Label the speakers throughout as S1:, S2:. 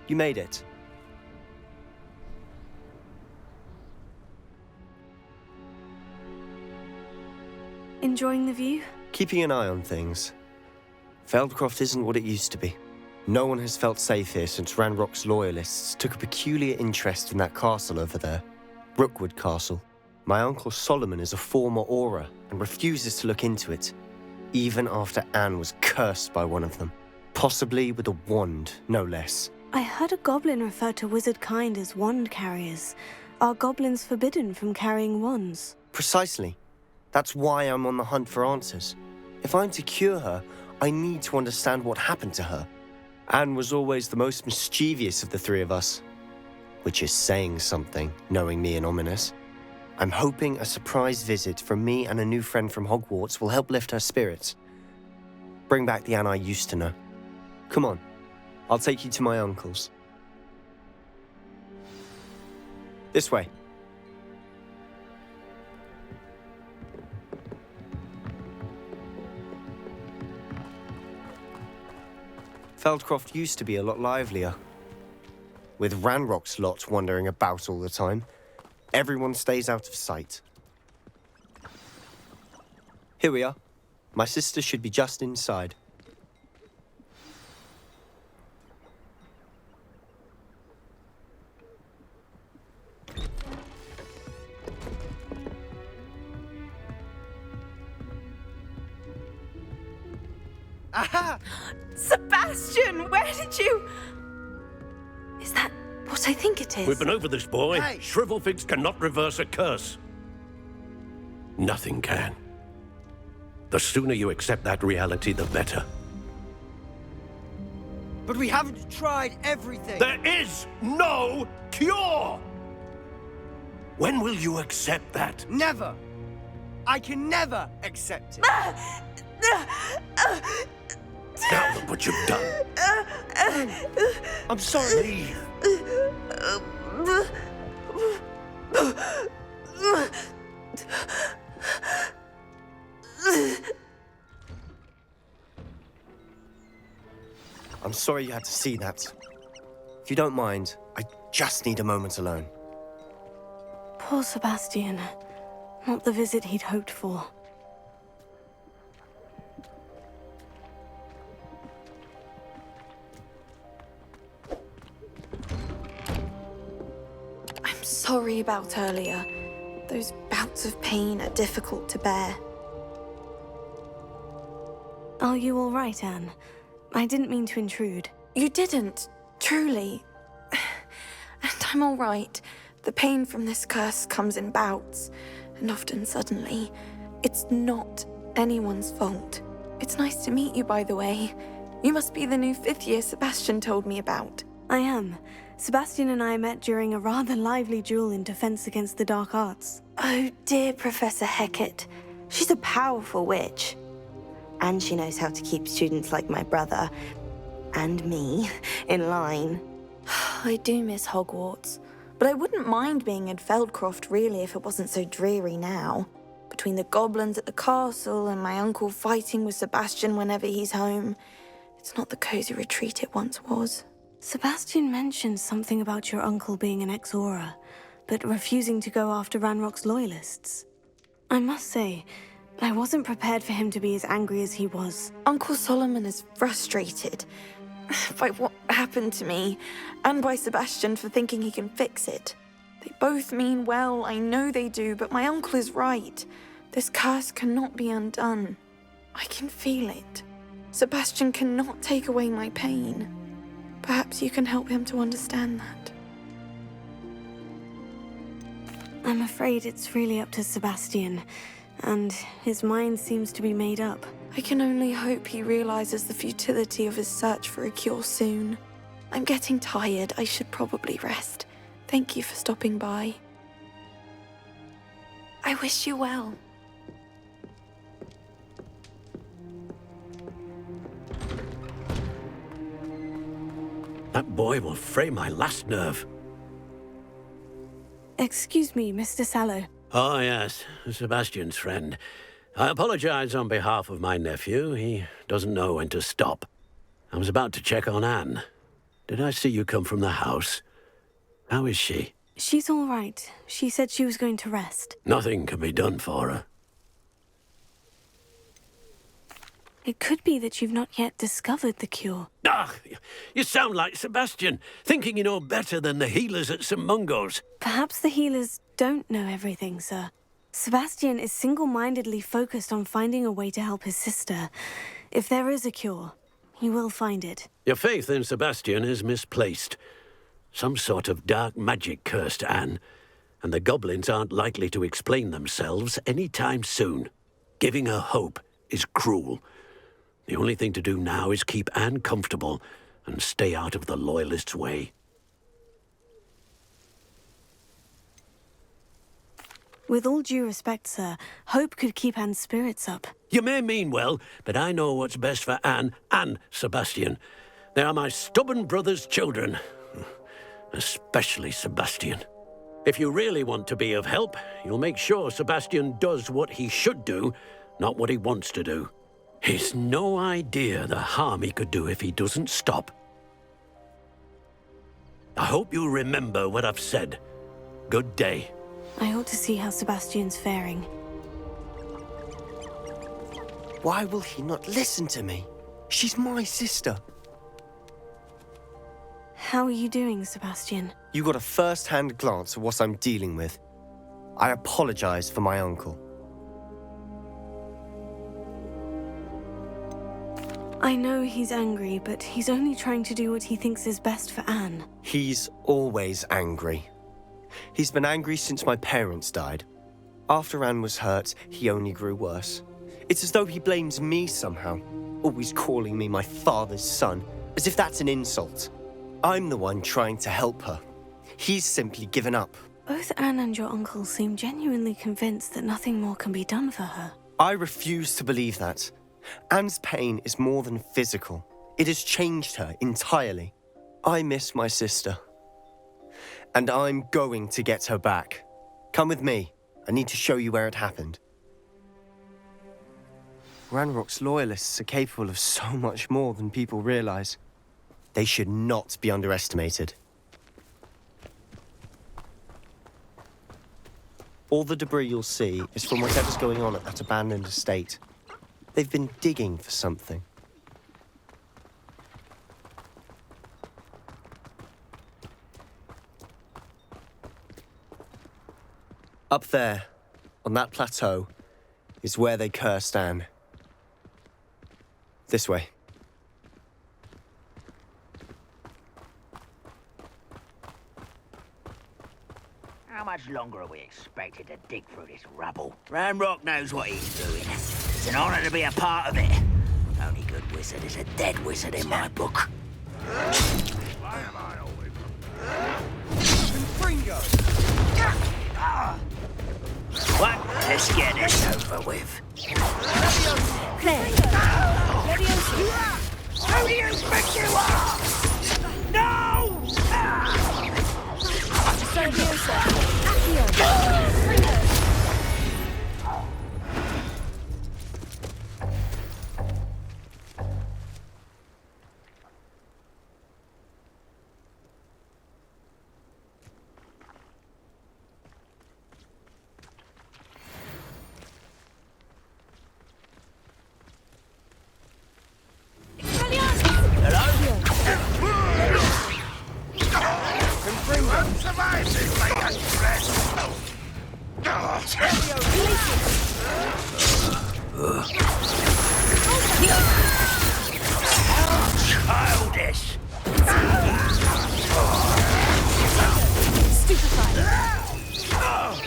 S1: You made it.
S2: Enjoying the view?
S1: Keeping an eye on things. Feldcroft isn't what it used to be. No one has felt safe here since Ranrock's loyalists took a peculiar interest in that castle over there. Rookwood Castle. My uncle Solomon is a former Auror and refuses to look into it, even after Anne was cursed by one of them. Possibly with a wand, no less.
S2: I heard a goblin refer to wizard kind as wand carriers. Are goblins forbidden from carrying wands?
S1: Precisely. That's why I'm on the hunt for answers. If I'm to cure her, I need to understand what happened to her. Anne was always the most mischievous of the three of us. Which is saying something, knowing me and Ominous. I'm hoping a surprise visit from me and a new friend from Hogwarts will help lift her spirits. Bring back the Anne I used to know. Come on, I'll take you to my uncle's. This way. Feldcroft used to be a lot livelier. With Ranrock's lot wandering about all the time, everyone stays out of sight. Here we are. My sister should be just inside.
S3: Aha!
S2: Sebastian, where did you... Is that what I think it is?
S4: We've been over this, boy.
S3: Hey.
S4: Shrivelfigs cannot reverse a curse. Nothing can. The sooner you accept that reality, the better.
S3: But we haven't tried everything.
S4: There is no cure! When will you accept that?
S3: Never. I can never accept it.
S4: Now look what you've done.
S1: I'm sorry.
S4: Leave.
S1: I'm sorry you had to see that. If you don't mind, I just need a moment alone.
S2: Poor Sebastian. Not the visit he'd hoped for.
S5: I'm sorry about earlier. Those bouts of pain are difficult to bear.
S2: Are you all right, Anne? I didn't mean to intrude.
S5: You didn't, truly. And I'm all right. The pain from this curse comes in bouts, and often suddenly. It's not anyone's fault. It's nice to meet you, by the way. You must be the new fifth year Sebastian told me about.
S2: I am. Sebastian and I met during a rather lively duel in defense against the dark arts.
S5: Oh, dear Professor Hecat. She's a powerful witch. And she knows how to keep students like my brother, and me, in line. I do miss Hogwarts, but I wouldn't mind being in Feldcroft, really, if it wasn't so dreary now. Between the goblins at the castle and my uncle fighting with Sebastian whenever he's home, it's not the cozy retreat it once was.
S2: Sebastian mentioned something about your uncle being an ex-Auror, but refusing to go after Ranrock's loyalists. I must say, I wasn't prepared for him to be as angry as he was.
S5: Uncle Solomon is frustrated by what happened to me, and by Sebastian for thinking he can fix it. They both mean well, I know they do, but my uncle is right. This curse cannot be undone. I can feel it. Sebastian cannot take away my pain. Perhaps you can help him to understand that.
S2: I'm afraid it's really up to Sebastian, and his mind seems to be made up.
S5: I can only hope he realizes the futility of his search for a cure soon. I'm getting tired. I should probably rest. Thank you for stopping by. I wish you well.
S4: That boy will fray my last nerve.
S2: Excuse me, Mr. Sallow.
S4: Oh, yes, Sebastian's friend. I apologize on behalf of my nephew. He doesn't know when to stop. I was about to check on Anne. Did I see you come from the house? How is she?
S2: She's all right. She said she was going to rest.
S4: Nothing can be done for her.
S2: It could be that you've not yet discovered the cure.
S4: Ah, you sound like Sebastian, thinking you know better than the healers at St. Mungo's.
S2: Perhaps the healers don't know everything, sir. Sebastian is single-mindedly focused on finding a way to help his sister. If there is a cure, he will find it.
S4: Your faith in Sebastian is misplaced. Some sort of dark magic cursed Anne, and the goblins aren't likely to explain themselves any time soon. Giving her hope is cruel. The only thing to do now is keep Anne comfortable and stay out of the Loyalists' way.
S2: With all due respect, sir, hope could keep Anne's spirits up.
S4: You may mean well, but I know what's best for Anne and Sebastian. They are my stubborn brother's children. Especially Sebastian. If you really want to be of help, you'll make sure Sebastian does what he should do, not what he wants to do. He's no idea the harm he could do if he doesn't stop. I hope you remember what I've said. Good day.
S2: I ought to see how Sebastian's faring.
S1: Why will he not listen to me? She's my sister.
S2: How are you doing, Sebastian?
S1: You got a first-hand glance at what I'm dealing with. I apologize for my uncle.
S2: I know he's angry, but he's only trying to do what he thinks is best for Anne.
S1: He's always angry. He's been angry since my parents died. After Anne was hurt, he only grew worse. It's as though he blames me somehow, always calling me my father's son, as if that's an insult. I'm the one trying to help her. He's simply given up.
S2: Both Anne and your uncle seem genuinely convinced that nothing more can be done for her.
S1: I refuse to believe that. Anne's pain is more than physical. It has changed her entirely. I miss my sister. And I'm going to get her back. Come with me. I need to show you where it happened. Ranrock's loyalists are capable of so much more than people realize. They should not be underestimated. All the debris you'll see is from whatever's going on at that abandoned estate. They've been digging for something. Up there, on that plateau, is where they cursed Anne. This way.
S6: How much longer are we expected to dig through this rubble? Ranrock knows what he's doing. It's an honor to be a part of it. Only good wizard is a dead wizard in my book.
S3: Why am I always... Fringo!
S6: What? Let's get this over with. Who do you think you are? No! Childish!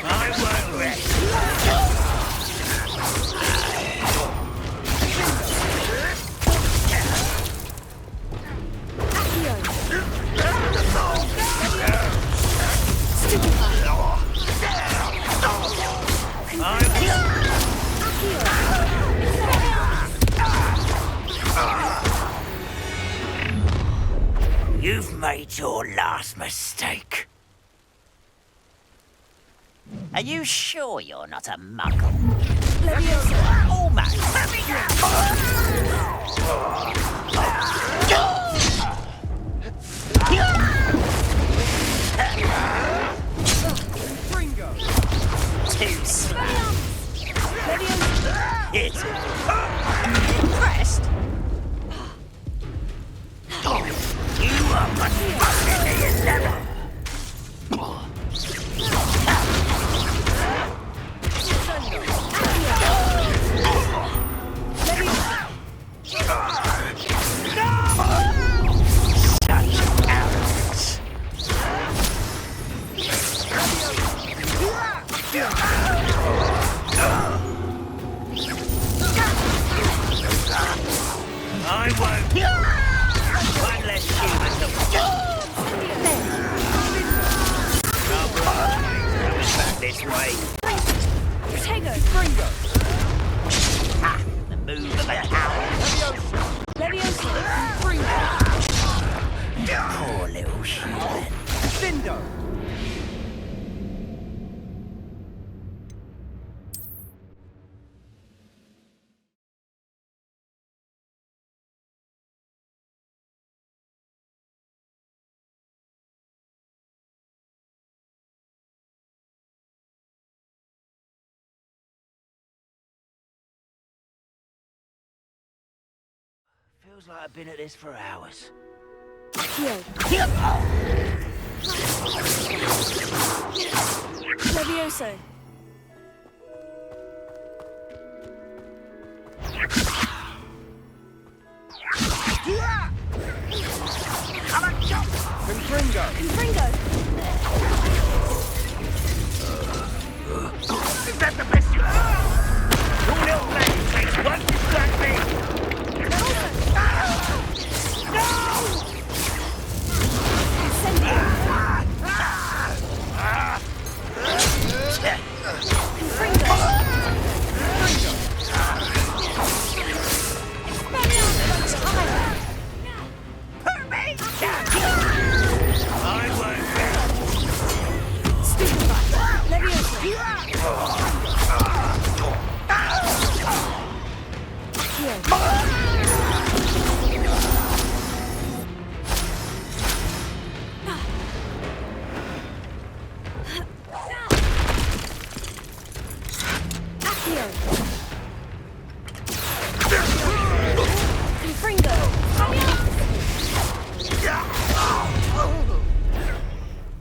S6: I won't rest. You've made your last mistake. Are you sure you're not a muggle? Almost.
S3: Cinder!
S6: Feels like I've been at this for hours.
S2: Levioso.
S3: Confringo!
S2: Confringo.
S6: Is that the best you have? Your little lady makes one distract me!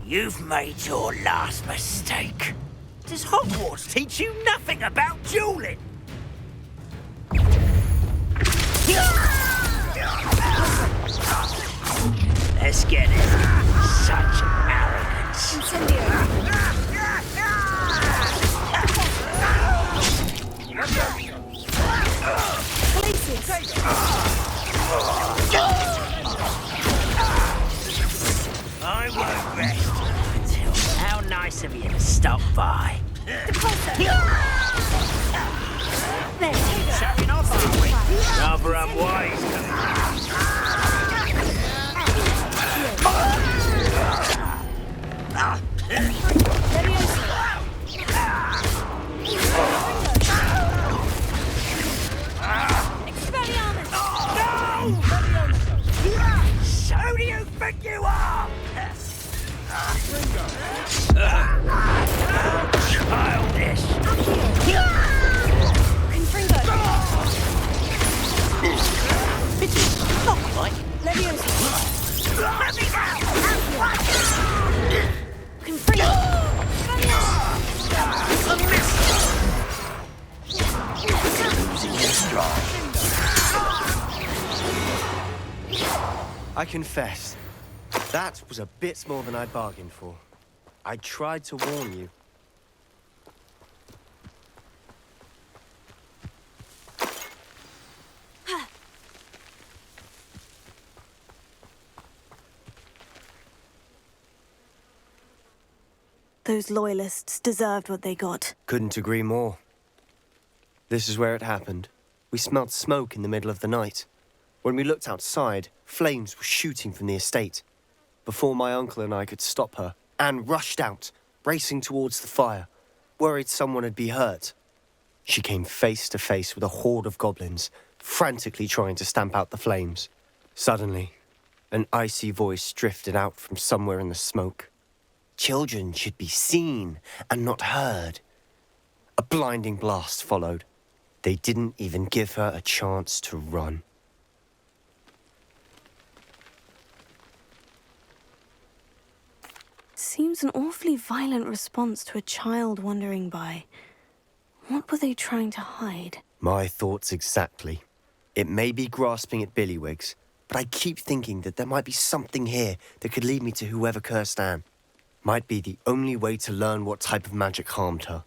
S6: You've made your last mistake. Does Hogwarts teach you nothing about dueling? Let's get it. Such arrogance. I won't rest until... How nice of you to stop by. Showing off, are we? Rather unwise. So do you think you are? Childish. Not quite. Let me out. Losing your stride.
S1: I confess, that was a bit more than I bargained for. I tried to warn you.
S2: Those loyalists deserved what they got.
S1: Couldn't agree more. This is where it happened. We smelled smoke in the middle of the night. When we looked outside, flames were shooting from the estate. Before my uncle and I could stop her, Anne rushed out, racing towards the fire, worried someone had been hurt. She came face to face with a horde of goblins, frantically trying to stamp out the flames. Suddenly, an icy voice drifted out from somewhere in the smoke. Children should be seen and not heard. A blinding blast followed. They didn't even give her a chance to run.
S2: Seems an awfully violent response to a child wandering by. What were they trying to hide?
S1: My thoughts exactly. It may be grasping at Billywigs, but I keep thinking that there might be something here that could lead me to whoever cursed Anne. Might be the only way to learn what type of magic harmed her,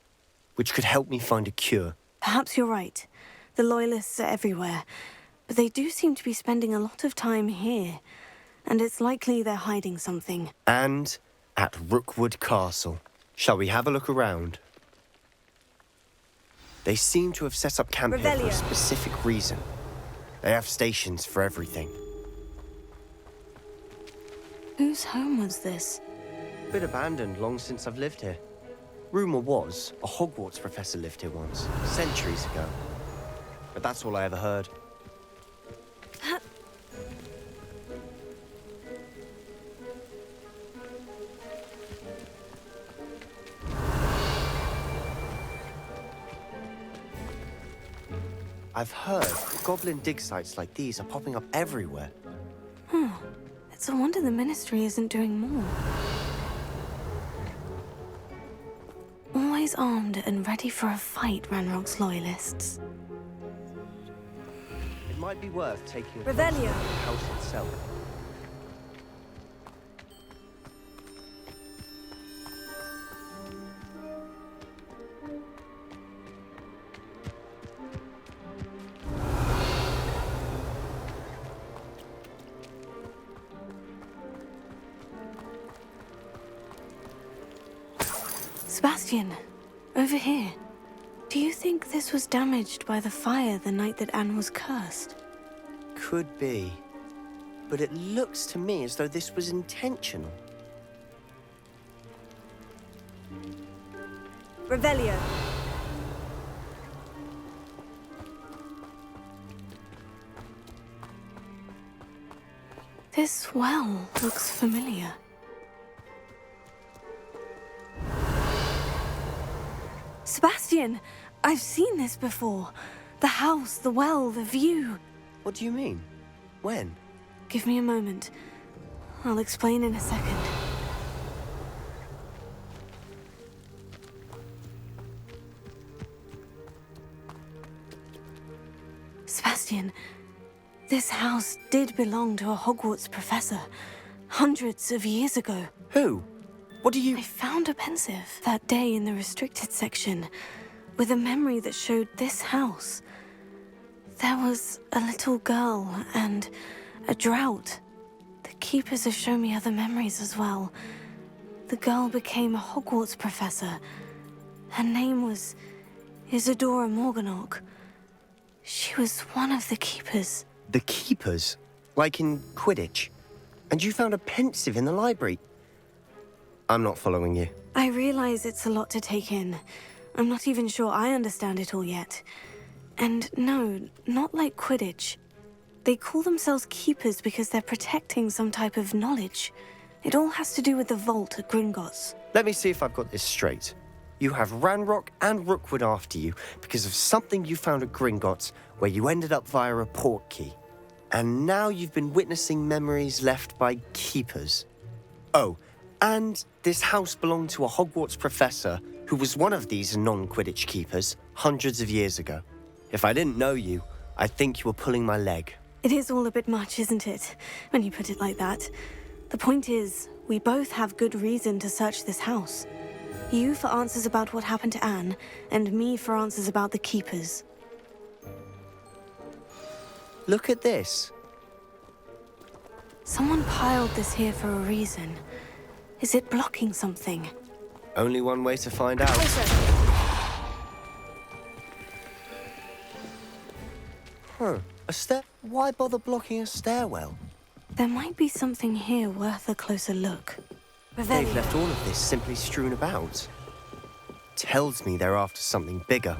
S1: which could help me find a cure.
S2: Perhaps you're right. The Loyalists are everywhere, but they do seem to be spending a lot of time here, and it's likely they're hiding something.
S1: And at Rookwood Castle. Shall we have a look around? They seem to have set up camp here for a specific reason. They have stations for everything.
S2: Whose home was this?
S1: Bit abandoned long since I've lived here. Rumour was a Hogwarts professor lived here once, centuries ago. But that's all I ever heard. I've heard goblin dig sites like these are popping up everywhere.
S2: It's a wonder the Ministry isn't doing more. Always armed and ready for a fight, Ranrock's loyalists.
S1: It might be worth taking a
S2: Revelio.
S1: closer look at the house itself.
S2: Sebastian, over here. Do you think this was damaged by the fire the night that Anne was cursed?
S1: Could be. But it looks to me as though this was intentional.
S2: Revelio. This well looks familiar. Sebastian, I've seen this before. The house, the well, the view.
S1: What do you mean? When?
S2: Give me a moment. I'll explain in a second. Sebastian, this house did belong to a Hogwarts professor, hundreds of years ago.
S1: Who? What do you...
S2: I found a pensive that day in the restricted section, with a memory that showed this house. There was a little girl and a drought. The keepers have shown me other memories as well. The girl became a Hogwarts professor. Her name was Isadora Morganach. She was one of the keepers.
S1: The keepers? Like in Quidditch? And you found a pensive in the library? I'm not following you.
S2: I realize it's a lot to take in. I'm not even sure I understand it all yet. And no, not like Quidditch. They call themselves keepers because they're protecting some type of knowledge. It all has to do with the vault at Gringotts.
S1: Let me see if I've got this straight. You have Ranrock and Rookwood after you because of something you found at Gringotts where you ended up via a port key. And now you've been witnessing memories left by keepers. Oh, and this house belonged to a Hogwarts professor who was one of these non-Quidditch keepers hundreds of years ago. If I didn't know you, I'd think you were pulling my leg.
S2: It is all a bit much, isn't it, when you put it like that? The point is, we both have good reason to search this house. You for answers about what happened to Anne, and me for answers about the keepers.
S1: Look at this.
S2: Someone piled this here for a reason. Is it blocking something?
S1: Only one way to find out. Huh. Why bother blocking a stairwell?
S2: There might be something here worth a closer look.
S1: They've left all of this simply strewn about. Tells me they're after something bigger.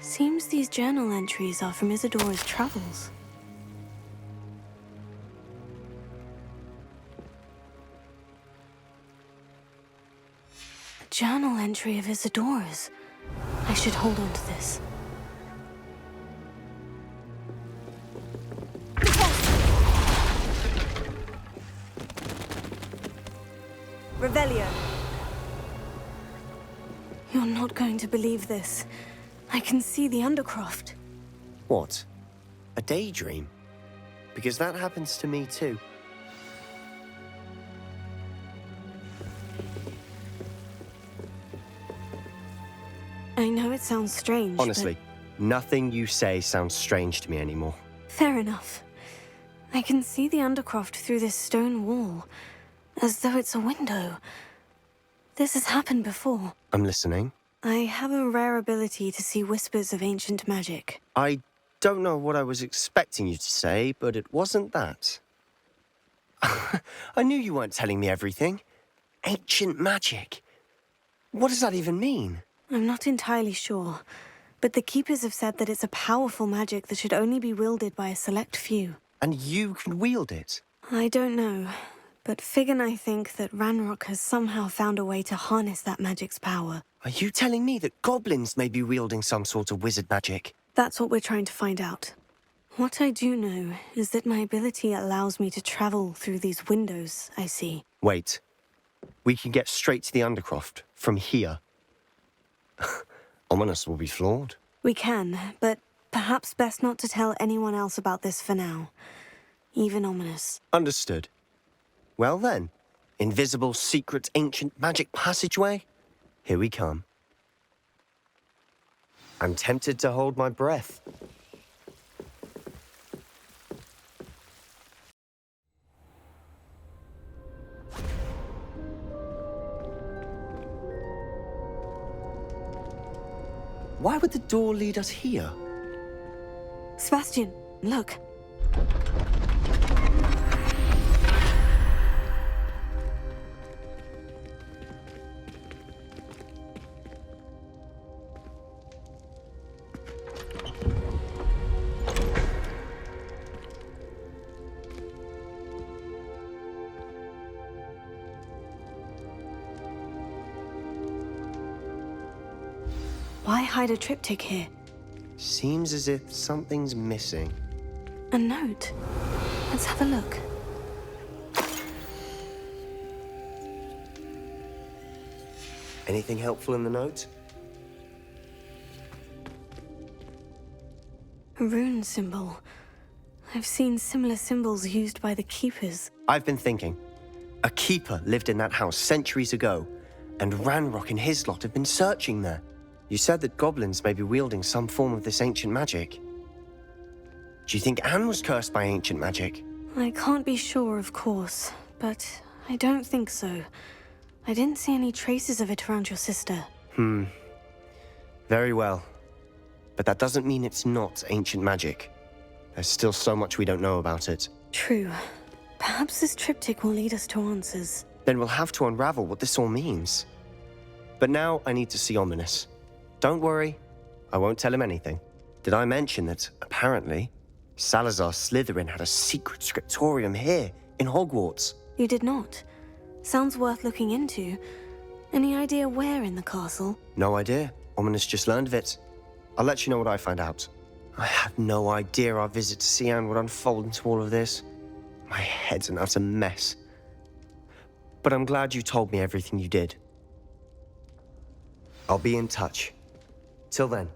S2: Seems these journal entries are from Isadora's travels. A journal entry of Isadora's. I should hold on to this. Revelio. You're not going to believe this. I can see the Undercroft.
S1: What? A daydream? Because that happens to me too.
S2: I know it sounds strange,
S1: Honestly, nothing you say sounds strange to me anymore.
S2: Fair enough. I can see the Undercroft through this stone wall, as though it's a window. This has happened before.
S1: I'm listening.
S2: I have a rare ability to see whispers of ancient magic.
S1: I don't know what I was expecting you to say, but it wasn't that. I knew you weren't telling me everything. Ancient magic. What does that even mean?
S2: I'm not entirely sure, but the Keepers have said that it's a powerful magic that should only be wielded by a select few.
S1: And you can wield it?
S2: I don't know, but Fig and I think that Ranrock has somehow found a way to harness that magic's power.
S1: Are you telling me that goblins may be wielding some sort of wizard magic?
S2: That's what we're trying to find out. What I do know is that my ability allows me to travel through these windows I see.
S1: Wait. We can get straight to the Undercroft from here. Ominous will be floored.
S2: We can, but perhaps best not to tell anyone else about this for now. Even Ominous.
S1: Understood. Well then, invisible, secret, ancient magic passageway? Here we come. I'm tempted to hold my breath. Why would the door lead us here?
S2: Sebastian, look. Why hide a triptych here?
S1: Seems as if something's missing.
S2: A note. Let's have a look.
S1: Anything helpful in the note?
S2: A rune symbol. I've seen similar symbols used by the Keepers.
S1: I've been thinking. A keeper lived in that house centuries ago, and Ranrock and his lot have been searching there. You said that goblins may be wielding some form of this ancient magic. Do you think Anne was cursed by ancient magic?
S2: I can't be sure, of course, but I don't think so. I didn't see any traces of it around your sister.
S1: Very well. But that doesn't mean it's not ancient magic. There's still so much we don't know about it.
S2: True. Perhaps this triptych will lead us to answers.
S1: Then we'll have to unravel what this all means. But now I need to see Ominous. Don't worry, I won't tell him anything. Did I mention that, apparently, Salazar Slytherin had a secret scriptorium here, in Hogwarts?
S2: You did not. Sounds worth looking into. Any idea where in the castle?
S1: No idea. Ominous just learned of it. I'll let you know what I find out. I had no idea our visit to Cian would unfold into all of this. My head's an utter mess. But I'm glad you told me everything you did. I'll be in touch. Till then.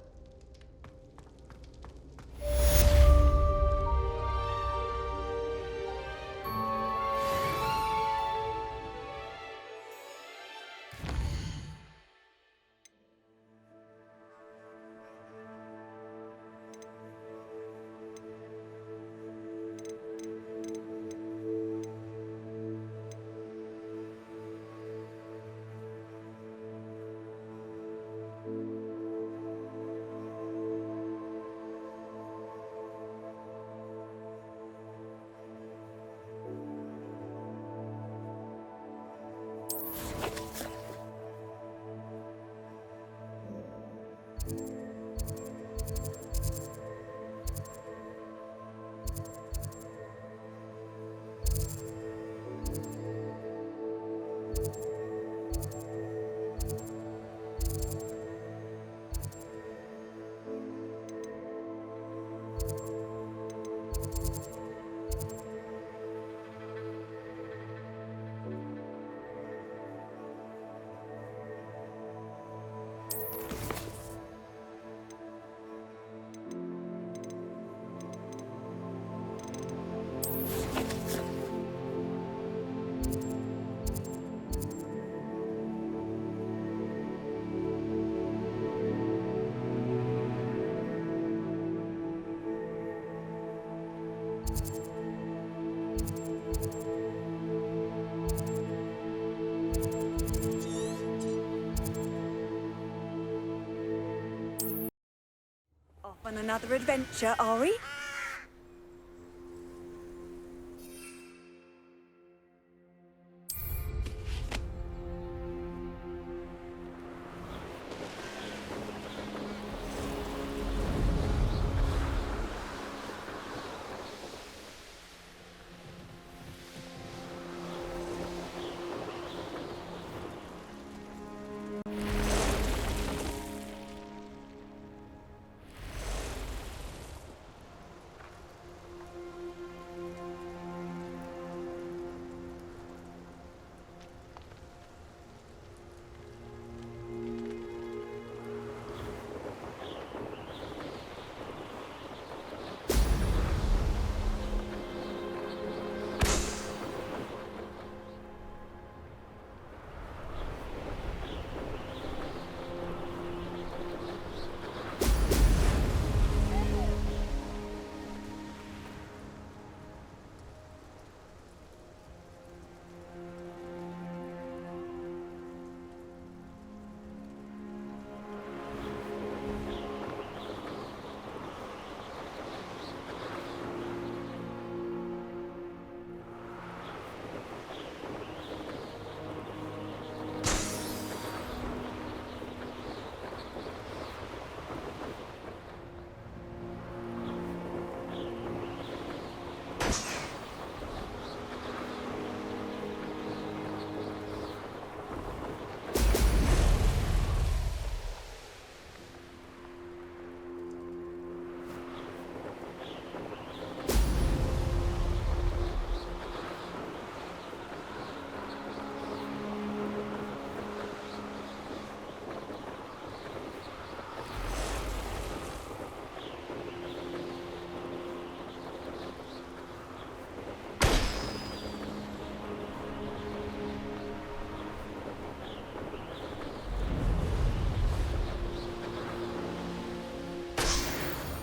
S7: on another adventure, are we?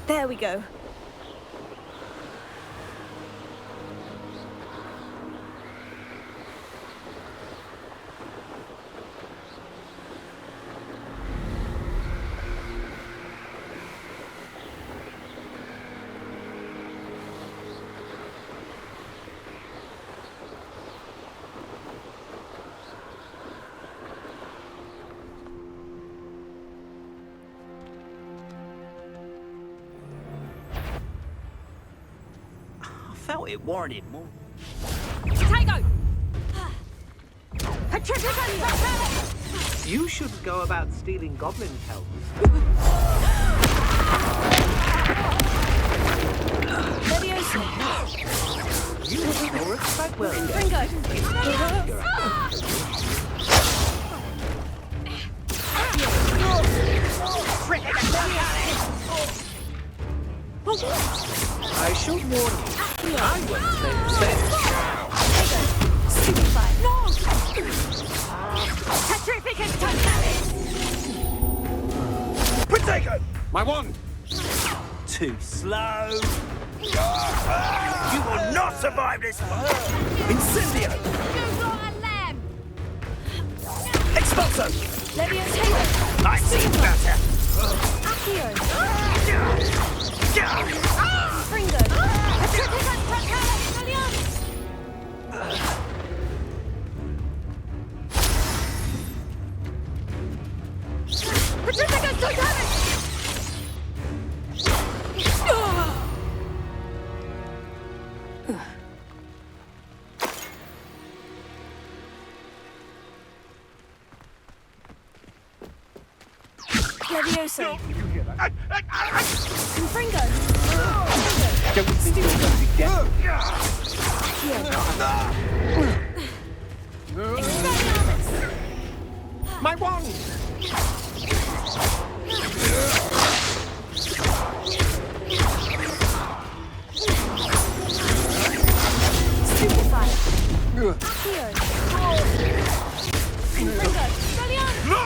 S7: There we go.
S6: Felt it warranted more.
S7: Potato!
S8: You shouldn't go about stealing goblin pelts. You ignore it quite well. I should warn you. I won't stay the same.
S7: No! Petrificus totalis!
S3: Potato!
S8: My wand!
S3: Too slow. You will not survive this. Incendio! Expulso!
S7: Leviosa!
S3: I see better.
S7: Accio! Fringo! Petrificus totalis! Petrificus totalis! Leviosa! Confringo!
S8: Don't we think you're going to be dead?
S7: Expelliarmus!
S8: My wand!
S7: Stupefy! Accio! Confringo! Expelliarmus!
S3: No!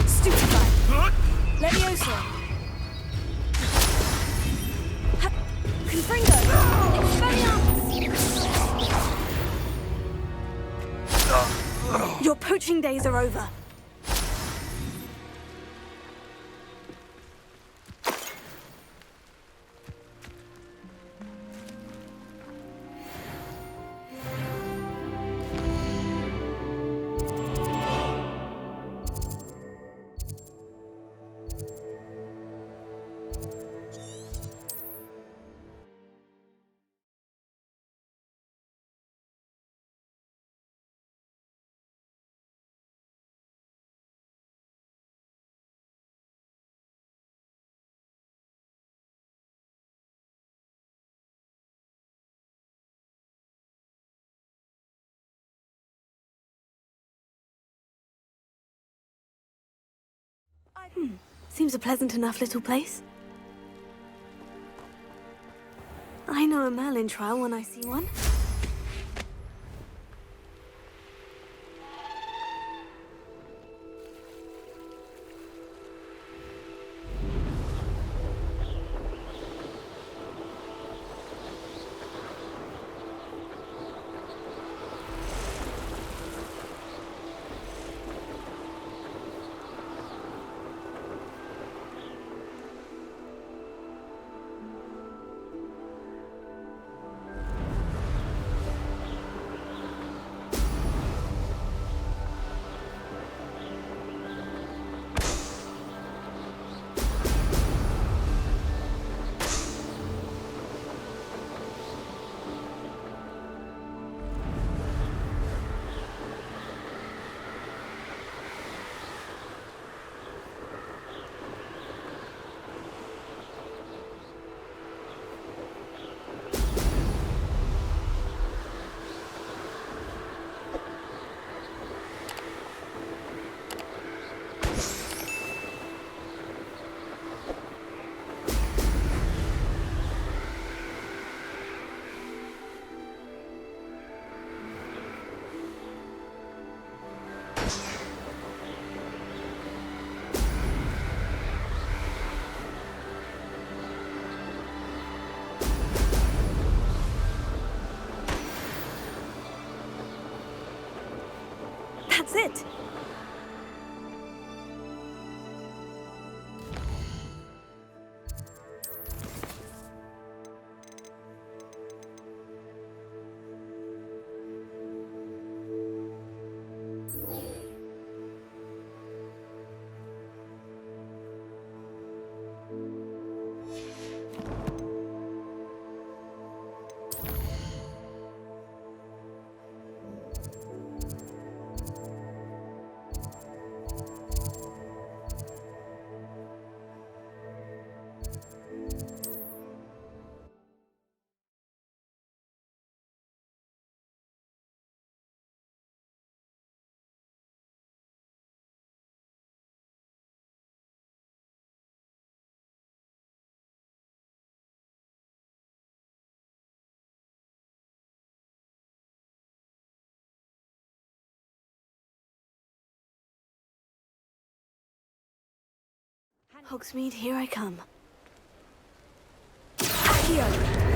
S7: Stupefy! Leviosa! Confringo! Expelliarmus! Your poaching days are over.
S2: Seems a pleasant enough little place. I know a Merlin trial when I see one. That's it! Hogsmeade, here I come. Accio!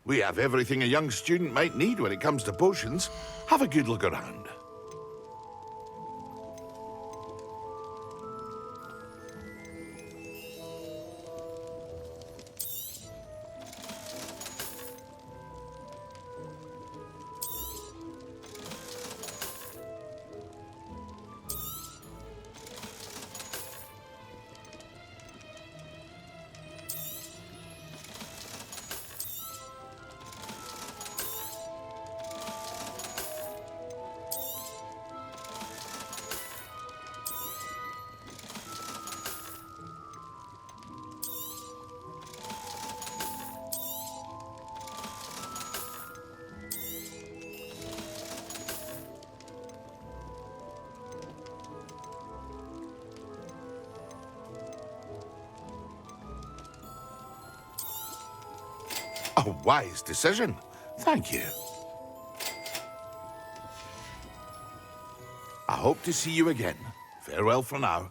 S9: We have everything a young student might need when it comes to potions. Have a good look around. A wise decision. Thank you. I hope to see you again. Farewell for now.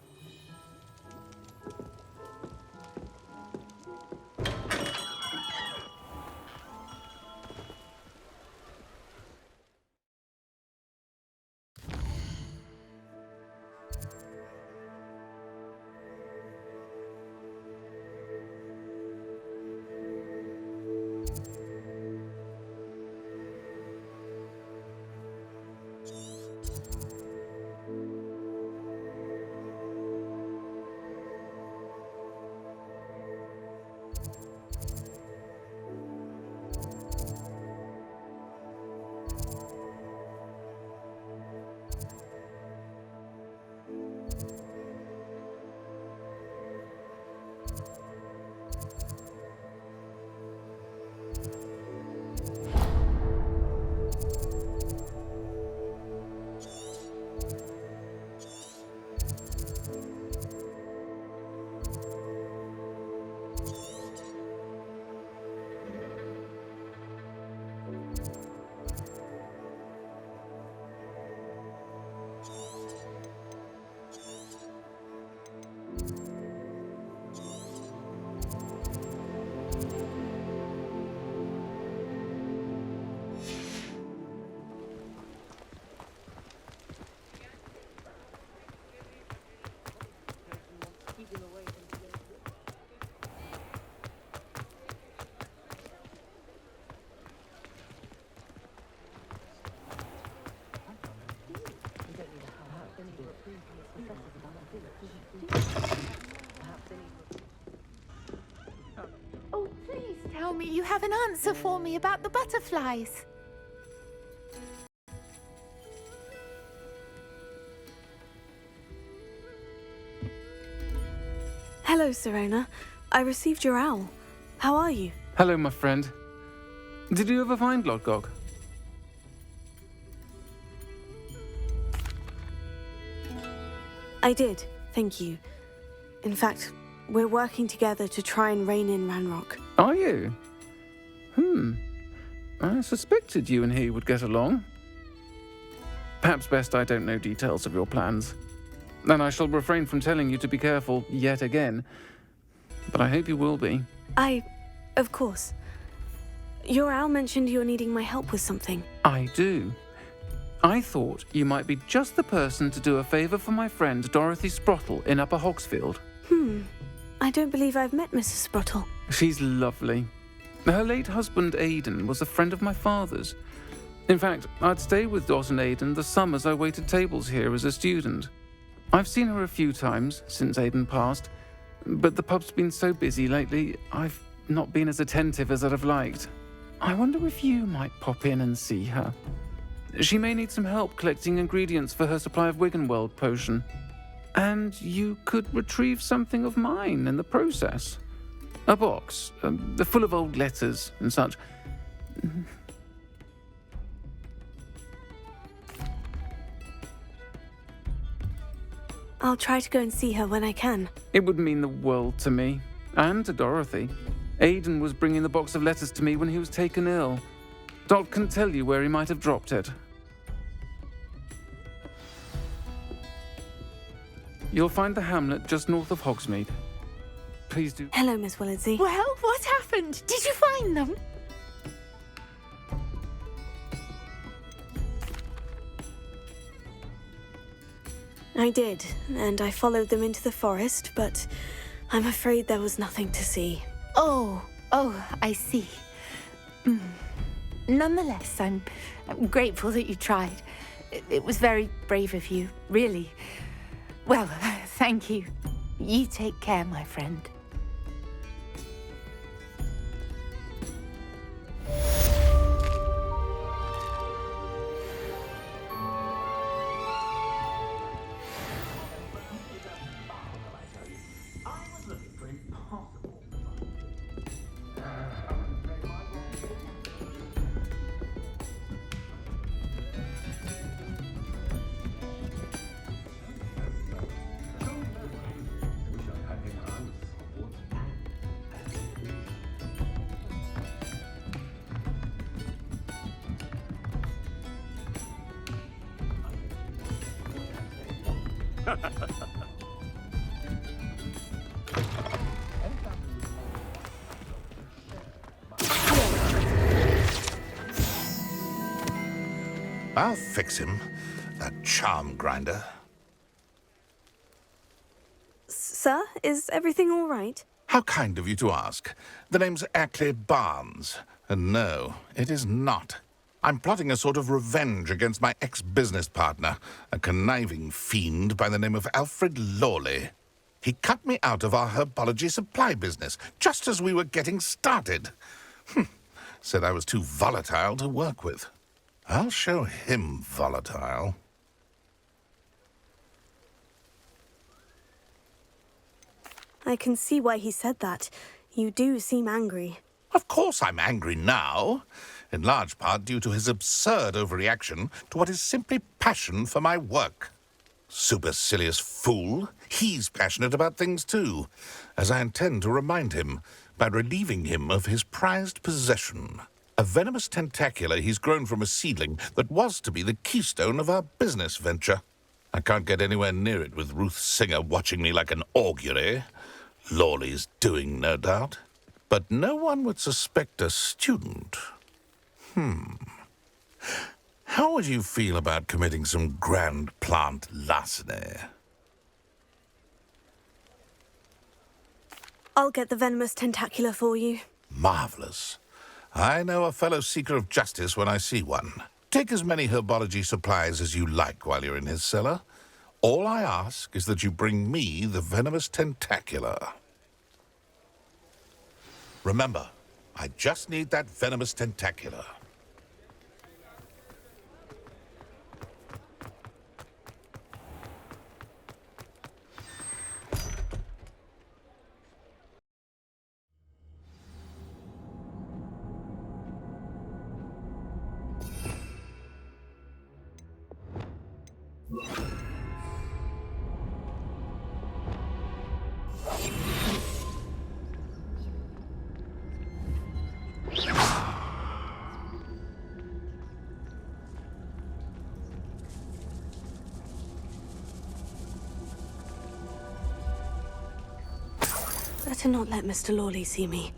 S10: me you have an answer for me about the butterflies.
S2: Hello, Serona. I received your owl. How are you?
S11: Hello, my friend. Did you ever find Lodgok?
S2: I did, thank you. In fact, we're working together to try and rein in Ranrock.
S11: Are you? I suspected you and he would get along. Perhaps best I don't know details of your plans. And I shall refrain from telling you to be careful yet again. But I hope you will be.
S2: Of course. Your owl mentioned you're needing my help with something.
S11: I do. I thought you might be just the person to do a favour for my friend Dorothy Sprottle in Upper Hogsfield.
S2: I don't believe I've met Mrs. Sprottle.
S11: She's lovely. Her late husband Aidan was a friend of my father's. In fact, I'd stay with Dot and Aidan the summers I waited tables here as a student. I've seen her a few times since Aidan passed, but the pub's been so busy lately, I've not been as attentive as I'd have liked. I wonder if you might pop in and see her. She may need some help collecting ingredients for her supply of Wiggenweld potion. And you could retrieve something of mine in the process. A box, full of old letters and such.
S2: I'll try to go and see her when I can.
S11: It would mean the world to me, and to Dorothy. Aidan was bringing the box of letters to me when he was taken ill. Dot can tell you where he might have dropped it. You'll find the hamlet just north of Hogsmeade. Please do.
S2: Hello, Miss Willardsey.
S10: Well, what happened? Did you find them?
S2: I did, and I followed them into the forest, but I'm afraid there was nothing to see.
S10: Oh, I see. Nonetheless, I'm grateful that you tried. It was very brave of you, really. Well, thank you. You take care, my friend.
S9: I'll fix him, that charm grinder.
S2: Sir, is everything all right?
S9: How kind of you to ask. The name's Ackley Barnes. And no, it is not. I'm plotting a sort of revenge against my ex-business partner, a conniving fiend by the name of Alfred Lawley. He cut me out of our herbology supply business, just as we were getting started. Said I was too volatile to work with. I'll show him volatile.
S2: I can see why he said that. You do seem angry.
S9: Of course I'm angry now, in large part due to his absurd overreaction to what is simply passion for my work. Supercilious fool. He's passionate about things too, as I intend to remind him by relieving him of his prized possession. A venomous tentacula he's grown from a seedling that was to be the keystone of our business venture. I can't get anywhere near it with Ruth Singer watching me like an augury. Lawley's doing, no doubt. But no one would suspect a student. How would you feel about committing some grand plant larceny?
S2: I'll get the venomous tentacula for you.
S9: Marvelous. I know a fellow seeker of justice when I see one. Take as many herbology supplies as you like while you're in his cellar. All I ask is that you bring me the venomous tentacula. Remember, I just need that venomous tentacular.
S2: Better not let Mr. Lawley see me.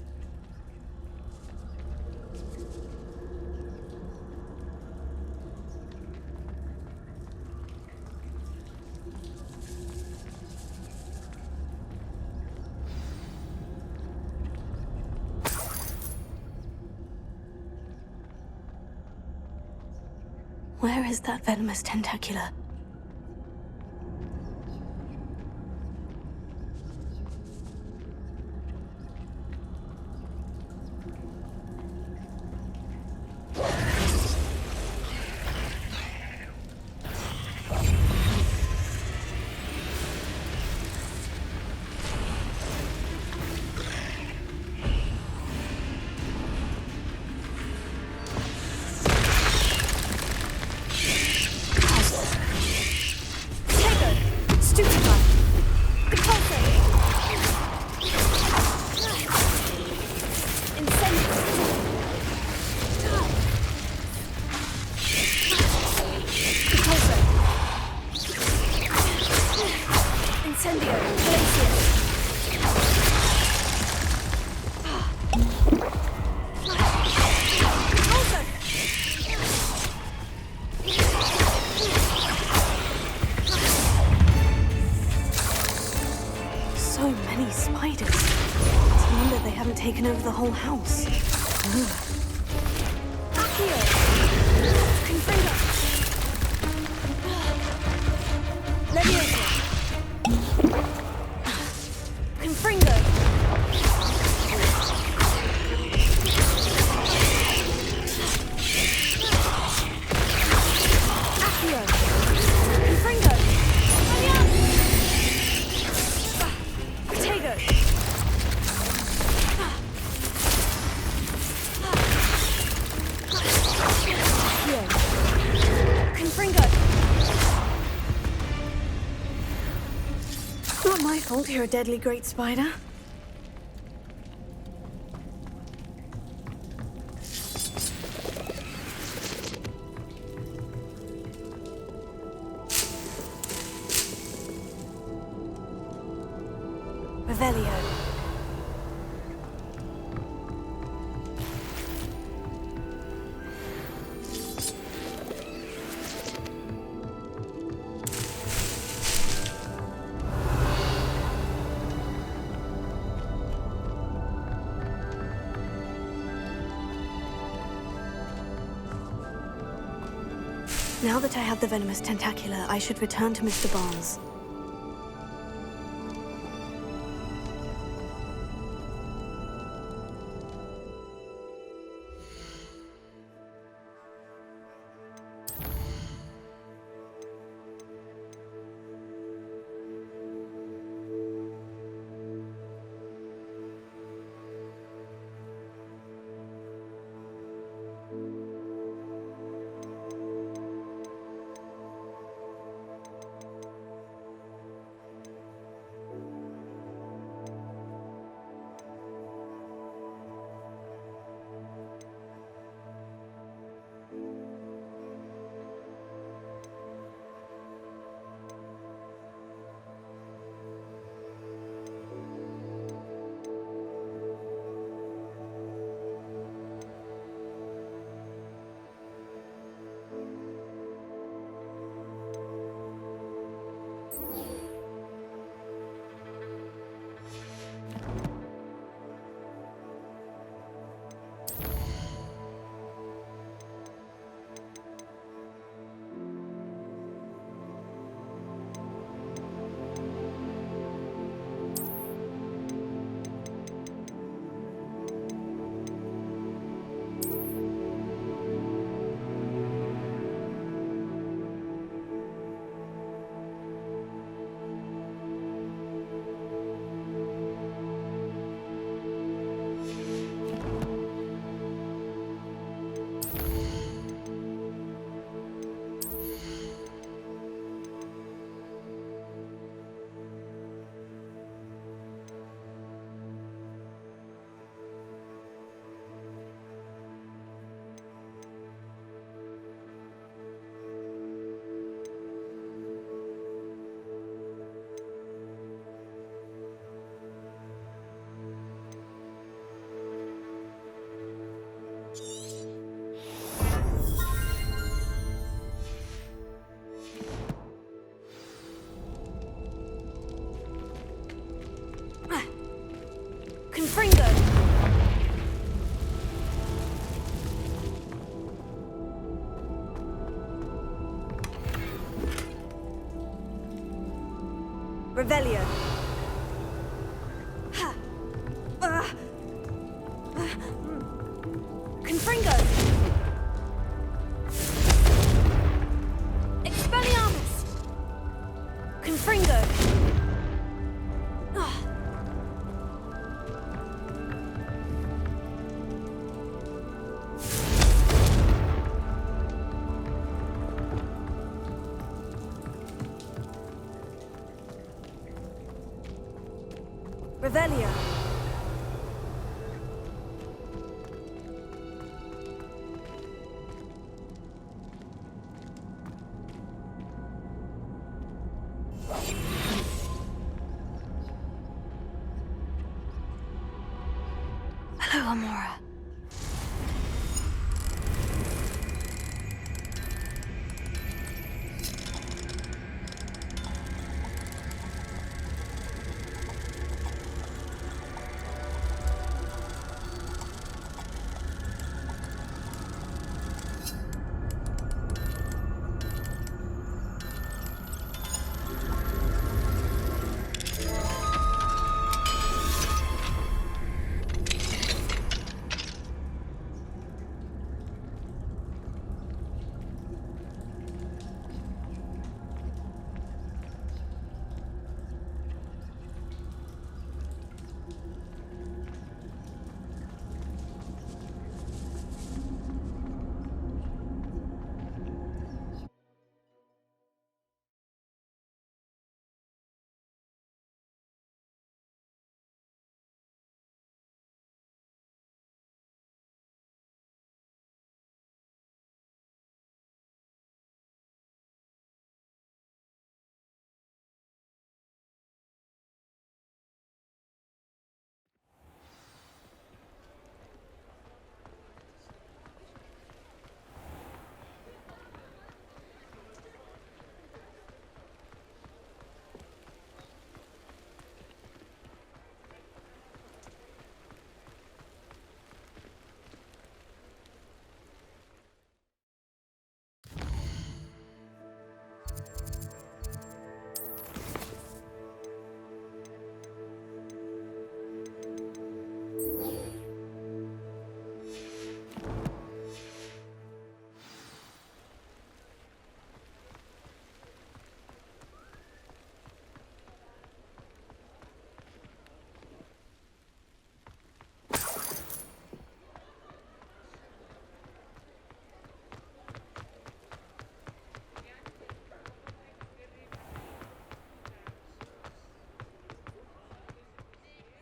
S2: Where is that venomous tentacular? So many spiders. It's a wonder they haven't taken over the whole house.
S7: Accio! Confringo! Leviosa! Confringo! Accio! Confringo! Adios! Protego! Confringo!
S2: Not my fault you're a deadly great spider. Revelio. Now that I have the venomous tentacular, I should return to Mr. Barnes.
S7: Confringo! Revelio. Ha! Confringo! Expelliarmus! Confringo! Revelio.
S2: Hello, Amora.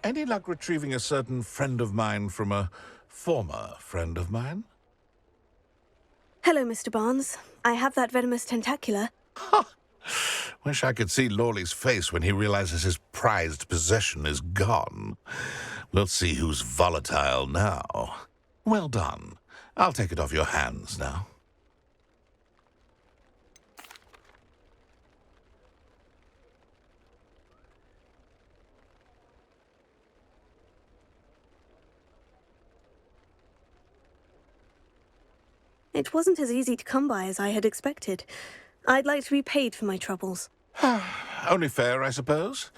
S9: Any luck retrieving a certain friend of mine from a former friend of mine?
S2: Hello, Mr. Barnes. I have that venomous tentacula.
S9: Wish I could see Lawley's face when he realizes his prized possession is gone. We'll see who's volatile now. Well done. I'll take it off your hands now.
S2: It wasn't as easy to come by as I had expected. I'd like to be paid for my troubles.
S9: Only fair, I suppose.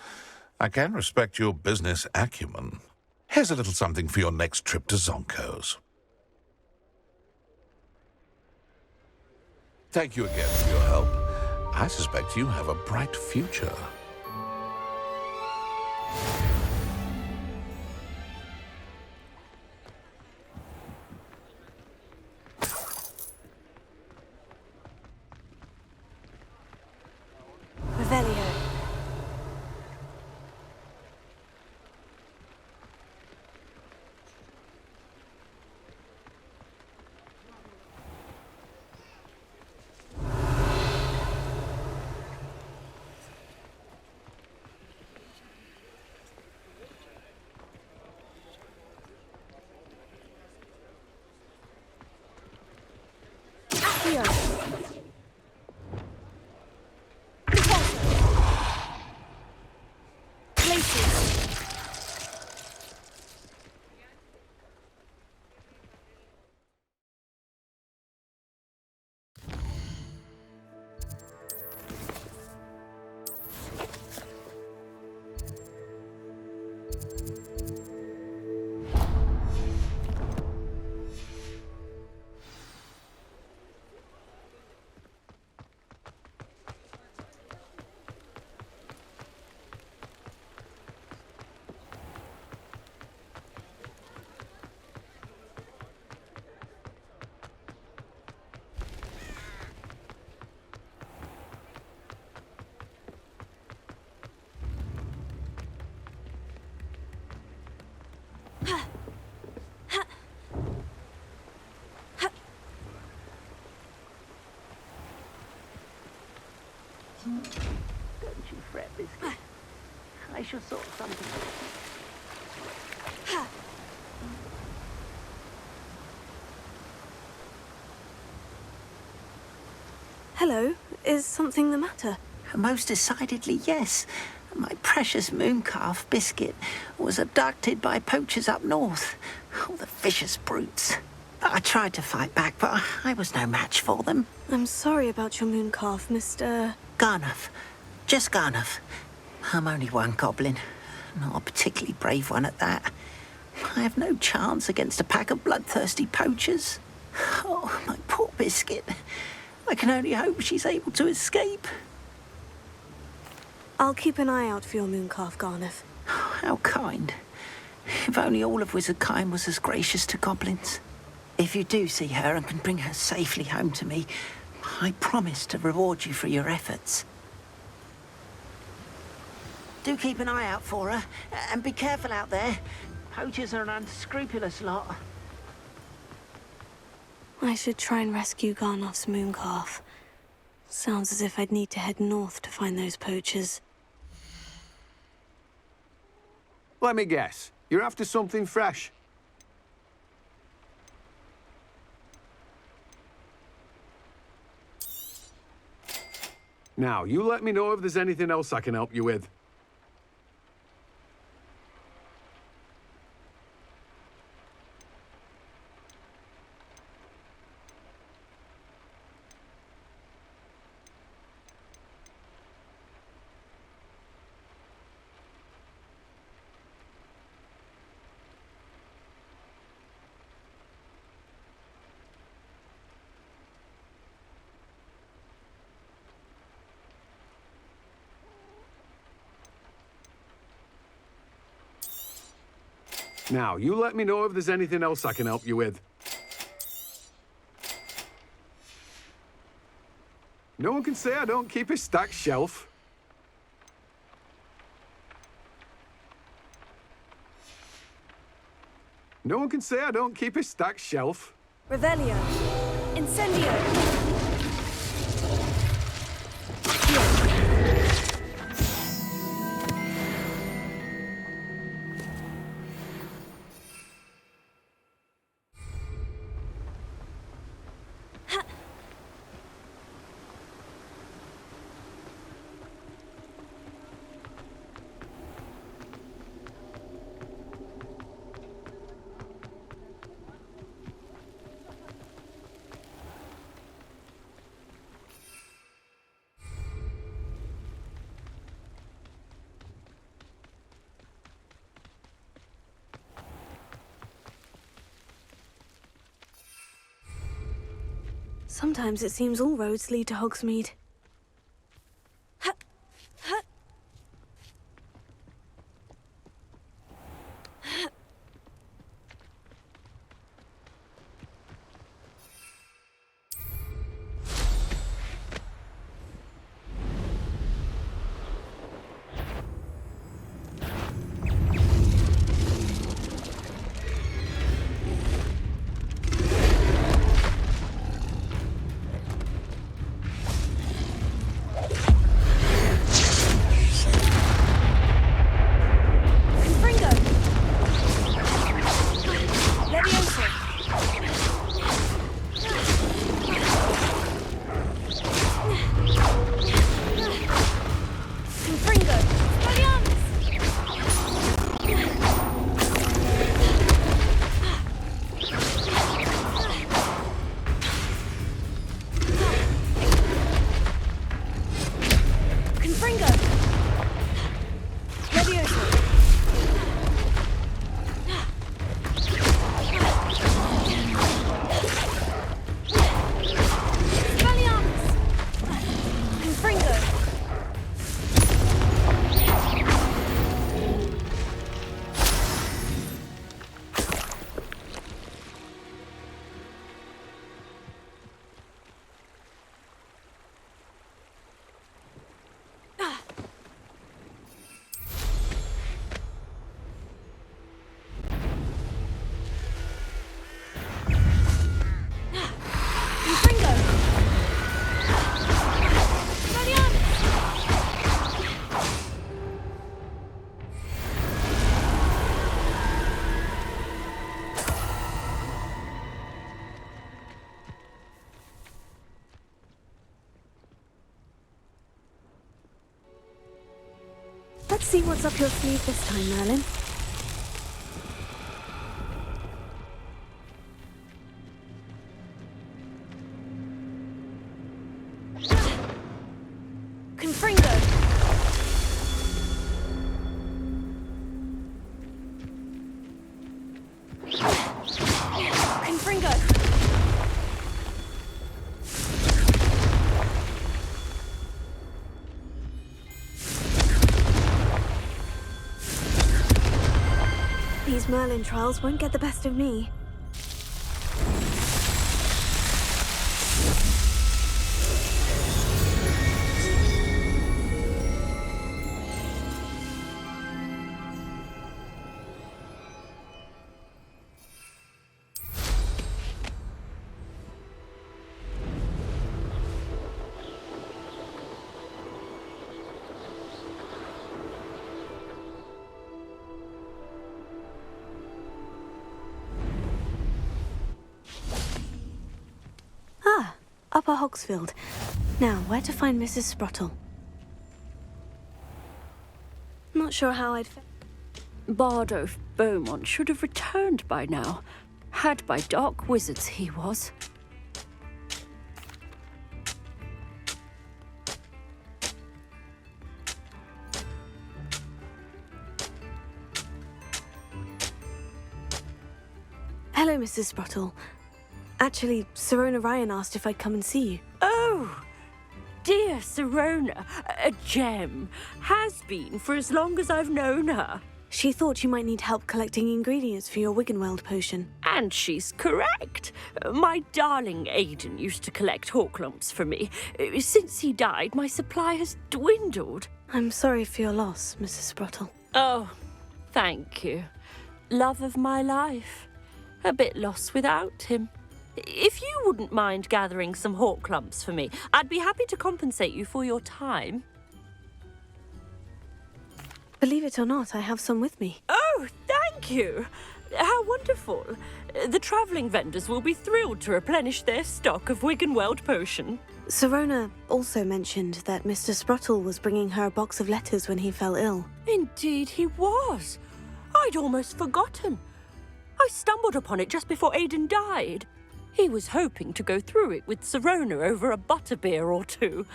S9: I can respect your business acumen. Here's a little something for your next trip to Zonko's. Thank you again for your help. I suspect you have a bright future.
S2: Revelio.
S6: Don't you fret, Biscuit. I shall sort something out.
S2: Hello, is something the matter?
S6: Most decidedly, yes. My precious mooncalf, Biscuit, was abducted by poachers up north. Oh, the vicious brutes. I tried to fight back, but I was no match for them.
S2: I'm sorry about your mooncalf, Mr.
S6: Garnuff. Just Garnuff. I'm only one goblin. Not a particularly brave one at that. I have no chance against a pack of bloodthirsty poachers. Oh, my poor Biscuit. I can only hope she's able to escape.
S2: I'll keep an eye out for your mooncalf, Garnuff.
S6: How kind. If only all of Wizardkind was as gracious to goblins. If you do see her and can bring her safely home to me, I promise to reward you for your efforts. Do keep an eye out for her, and be careful out there. Poachers are an unscrupulous lot.
S2: I should try and rescue Garnoff's mooncalf. Sounds as if I'd need to head north to find those poachers.
S3: Let me guess. You're after something fresh. Now, you let me know if there's anything else I can help you with. Now, you let me know if there's anything else I can help you with. No one can say I don't keep a stacked shelf. No one can say I don't keep a stacked shelf.
S7: Revelio. Incendio.
S2: Sometimes it seems all roads lead to Hogsmeade. see what's up your sleeve this time, Merlin.
S7: Confringo! Confringo!
S2: These Merlin trials won't get the best of me. Upper Hogsfield. Now, where to find Mrs. Sprottle? Not sure how I'd...
S12: Bardolph Beaumont should have returned by now. Had by dark wizards he was.
S2: Hello, Mrs. Sprottle. Actually, Sirona Ryan asked if I'd come and see you.
S12: Oh, dear Sirona, a gem. Has been for as long as I've known her.
S2: She thought you might need help collecting ingredients for your Wiggenweld potion.
S12: And she's correct. My darling Aidan used to collect Horklumps for me. Since he died, my supply has dwindled.
S2: I'm sorry for your loss, Mrs. Sprottle.
S12: Oh, thank you. Love of my life. A bit lost without him. If you wouldn't mind gathering some Horklumps for me, I'd be happy to compensate you for your time.
S2: Believe it or not, I have some with me.
S12: Oh, thank you. How wonderful. The travelling vendors will be thrilled to replenish their stock of Wiggenweld potion.
S2: Sirona also mentioned that Mr. Sprottle was bringing her a box of letters when he fell ill.
S12: Indeed he was. I'd almost forgotten. I stumbled upon it just before Aidan died. He was hoping to go through it with Sirona over a butterbeer or two.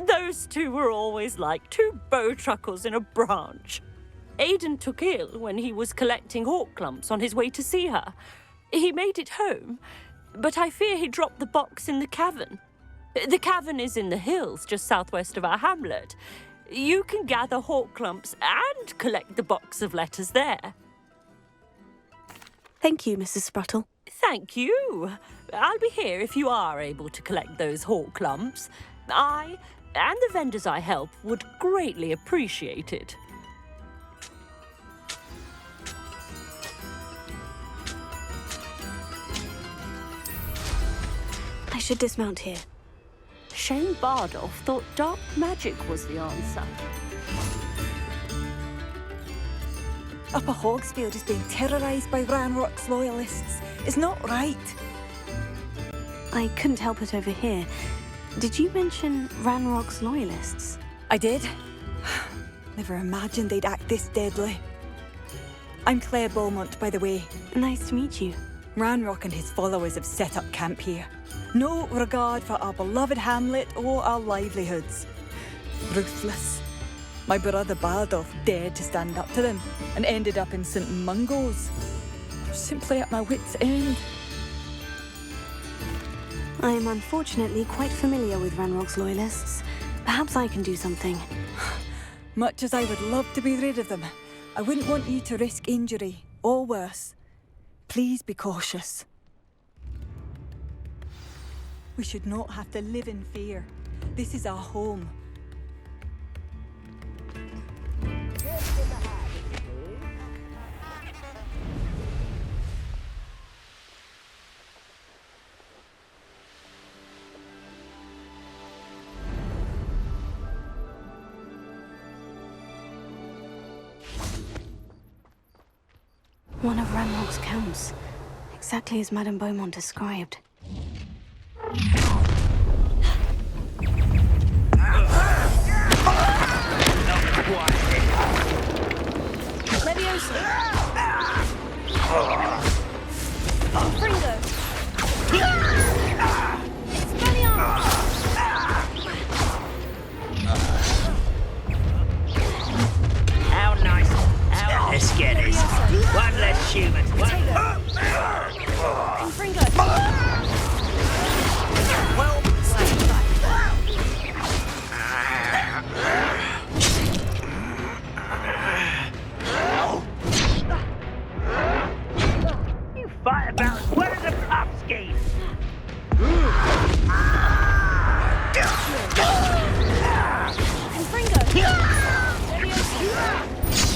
S12: Those two were always like two bowtruckles in a branch. Aidan took ill when he was collecting Horklumps on his way to see her. He made it home, but I fear he dropped the box in the cavern. The cavern is in the hills just southwest of our hamlet. You can gather Horklumps and collect the box of letters there.
S2: Thank you, Mrs. Sprottle.
S12: Thank you. I'll be here if you are able to collect those Horklumps. I and the vendors I help would greatly appreciate it.
S2: I should dismount here.
S12: Shane Bardolph thought dark magic was the answer.
S13: Upper Hogsfield is being terrorised by Ranrock's loyalists. It's not right.
S2: I couldn't help it over here. Did you mention Ranrock's loyalists?
S13: I did. Never imagined they'd act this deadly. I'm Claire Beaumont, by the way.
S2: Nice to meet you.
S13: Ranrock and his followers have set up camp here. No regard for our beloved hamlet or our livelihoods. Ruthless. My brother Bardolph dared to stand up to them and ended up in St. Mungo's. I'm simply at my wit's end.
S2: I am unfortunately quite familiar with Ranrock's loyalists. Perhaps I can do something.
S13: Much as I would love to be rid of them, I wouldn't want you to risk injury, or worse. Please be cautious. We should not have to live in fear. This is our home.
S2: One of Ranrock's camps. Exactly as Madame Beaumont described.
S7: Leviosa! Confringo! Expelliarmus!
S8: How nice. Let's get it. One less human.
S7: Confringo!
S8: Well you fight about as well as a pub scheme.
S7: Confringo! Leviosa!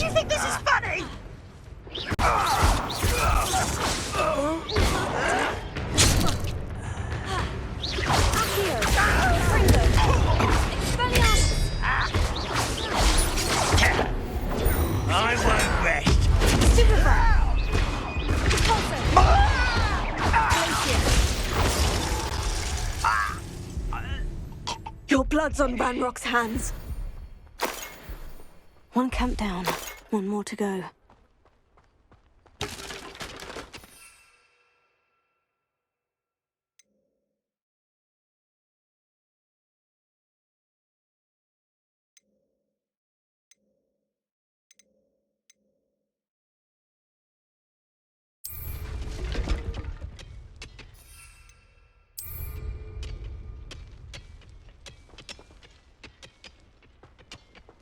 S8: You think this is funny?
S7: Accio! Confringo! Expelliarmus!
S8: I won't rest.
S7: Stupefy! Repulso!
S2: Your blood's on Ranrock's hands. One camp down, one more to go.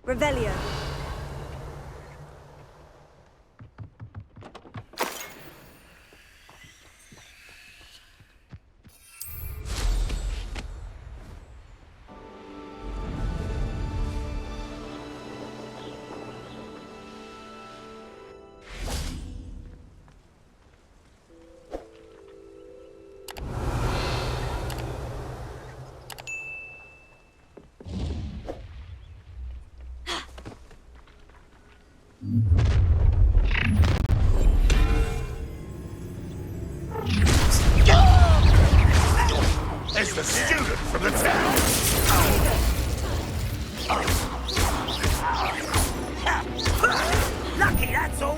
S7: Revelio!
S9: It's the student from the town.
S8: Lucky, that's all.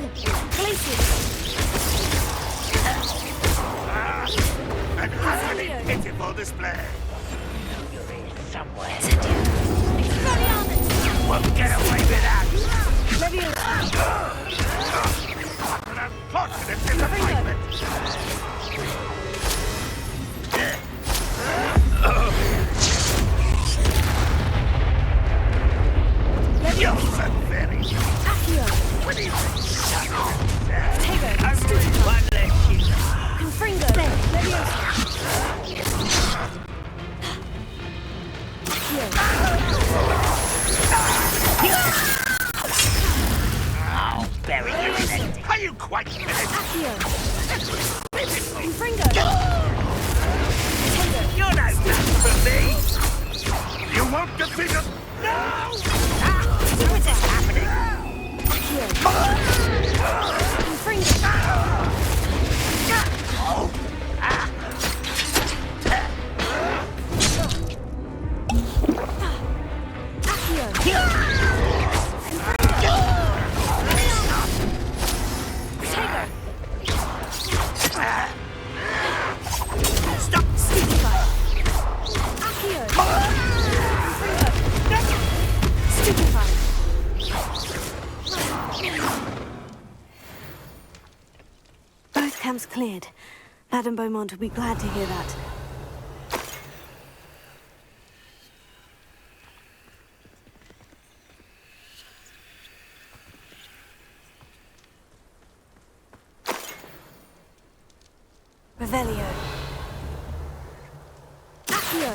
S9: An utterly pitiful display.
S8: You're here somewhere.
S7: Expelliarmus!
S8: Won't get away with that.
S7: Leviosa!
S9: An unfortunate disappointment. You're so very...
S7: Accio!
S8: What is it?
S7: Tego!
S8: One less human.
S7: Confringo! Leviosa! Accio!
S8: Oh, bury you in it.
S9: Are you quite finished?
S7: Accio! Confringo!
S8: You're no match for me.
S9: You won't defeat us.
S8: No! What is happening?
S7: Accio! Confringo!
S8: Stop!
S7: Stupefy! Accio! Stupefy!
S2: Both camps cleared. Madame Beaumont will be glad to hear that. Revelio.
S7: Accio!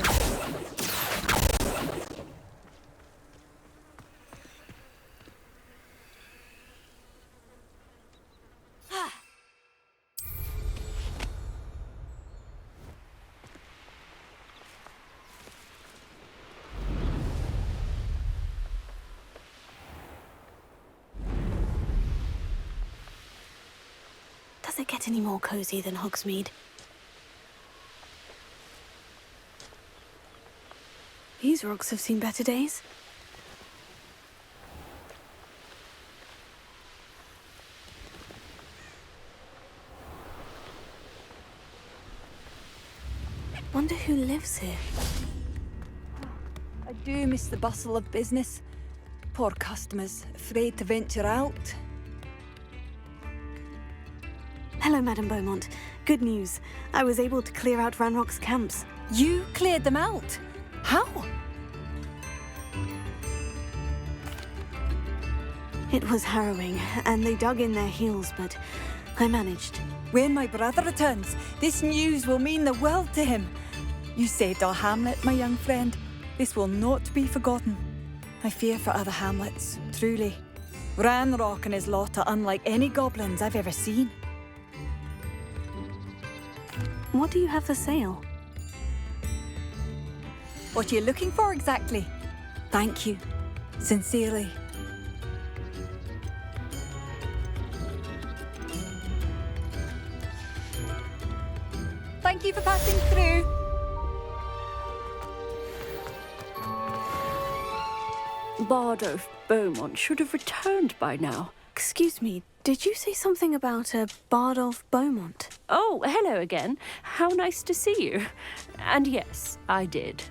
S2: Does it get any more cozy than Hogsmeade? These rocks have seen better days. Wonder who lives here.
S13: I do miss the bustle of business. Poor customers, afraid to venture out.
S2: Hello, Madame Beaumont. Good news. I was able to clear out Ranrock's camps.
S13: You cleared them out? How?
S2: It was harrowing, and they dug in their heels, but I managed.
S13: When my brother returns, this news will mean the world to him. You saved our hamlet, my young friend. This will not be forgotten. I fear for other hamlets, truly. Ranrock and his lot are unlike any goblins I've ever seen.
S2: What do you have for sale?
S13: What are you looking for exactly? Thank you. Sincerely. Thank you for passing through.
S12: Bardolph Beaumont should have returned by now.
S2: Excuse me, did you say something about a Bardolph Beaumont?
S12: Oh, hello again. How nice to see you. And yes, I did.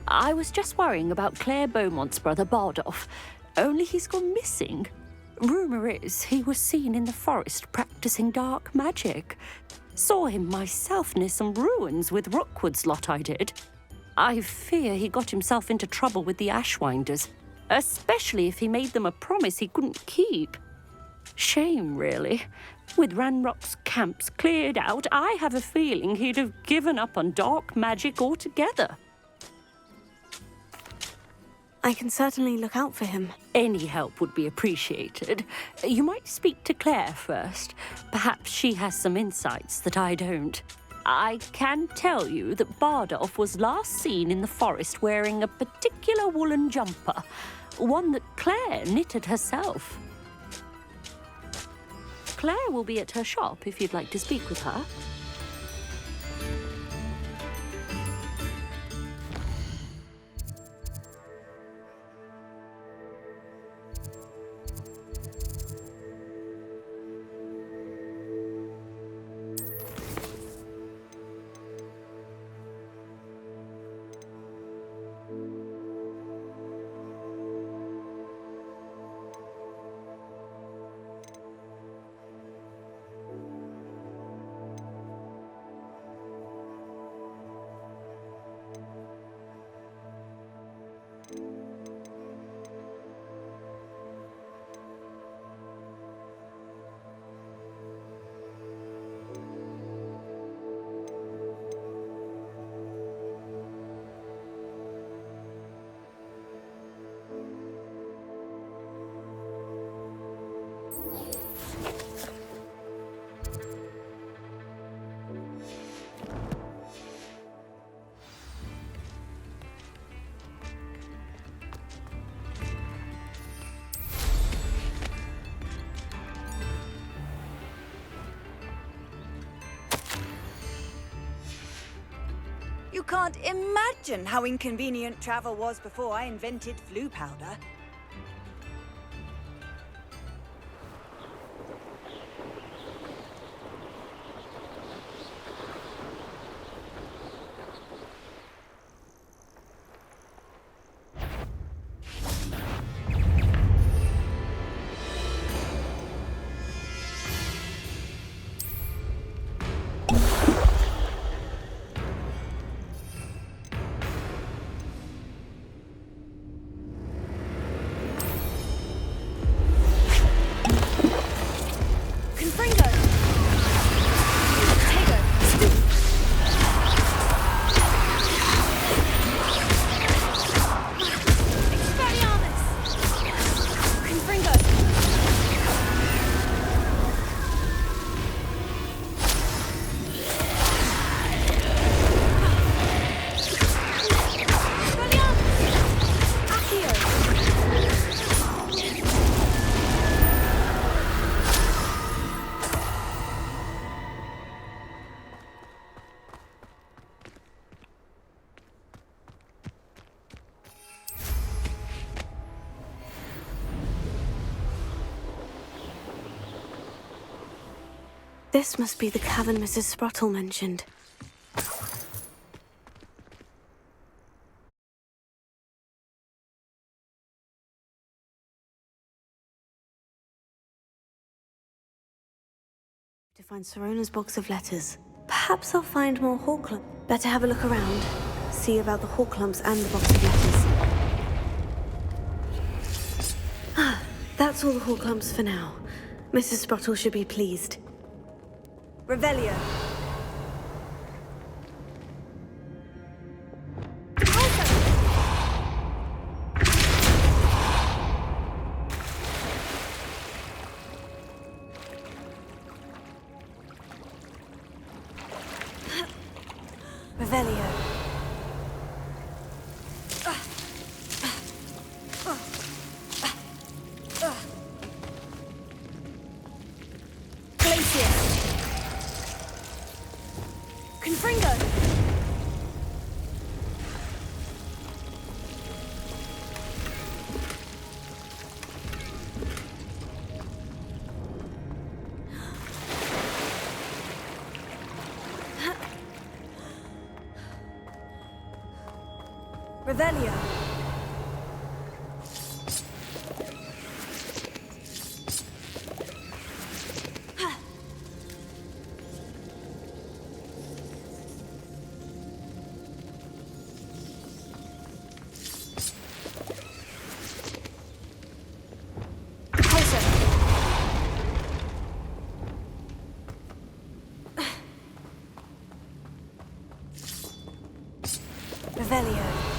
S12: I was just worrying about Claire Beaumont's brother Bardolph, only he's gone missing. Rumour is he was seen in the forest practicing dark magic. Saw him myself near some ruins with Rookwood's lot I did. I fear he got himself into trouble with the Ashwinders, especially if he made them a promise he couldn't keep. Shame, really. With Ranrock's camps cleared out, I have a feeling he'd have given up on dark magic altogether.
S2: I can certainly look out for him.
S12: Any help would be appreciated. You might speak to Claire first. Perhaps she has some insights that I don't. I can tell you that Bardolph was last seen in the forest wearing a particular woolen jumper, one that Claire knitted herself. Claire will be at her shop if you'd like to speak with her.
S13: You can't imagine how inconvenient travel was before I invented flu powder.
S2: This must be the cavern Mrs. Sprottle mentioned. find Sirona's box of letters. Perhaps I'll find more Horklumps. Better have a look around. See about the Horklumps and the box of letters. Ah, that's all the Horklumps for now. Mrs. Sprottle should be pleased.
S13: Revelio.
S2: Revelio.
S7: Confringo!
S13: Revelio.
S2: Revelio.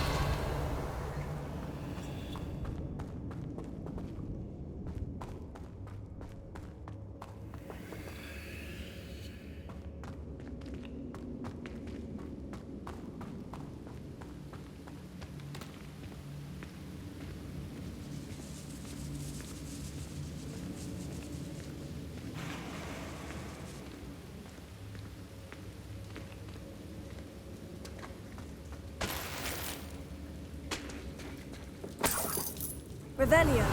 S13: Revelio.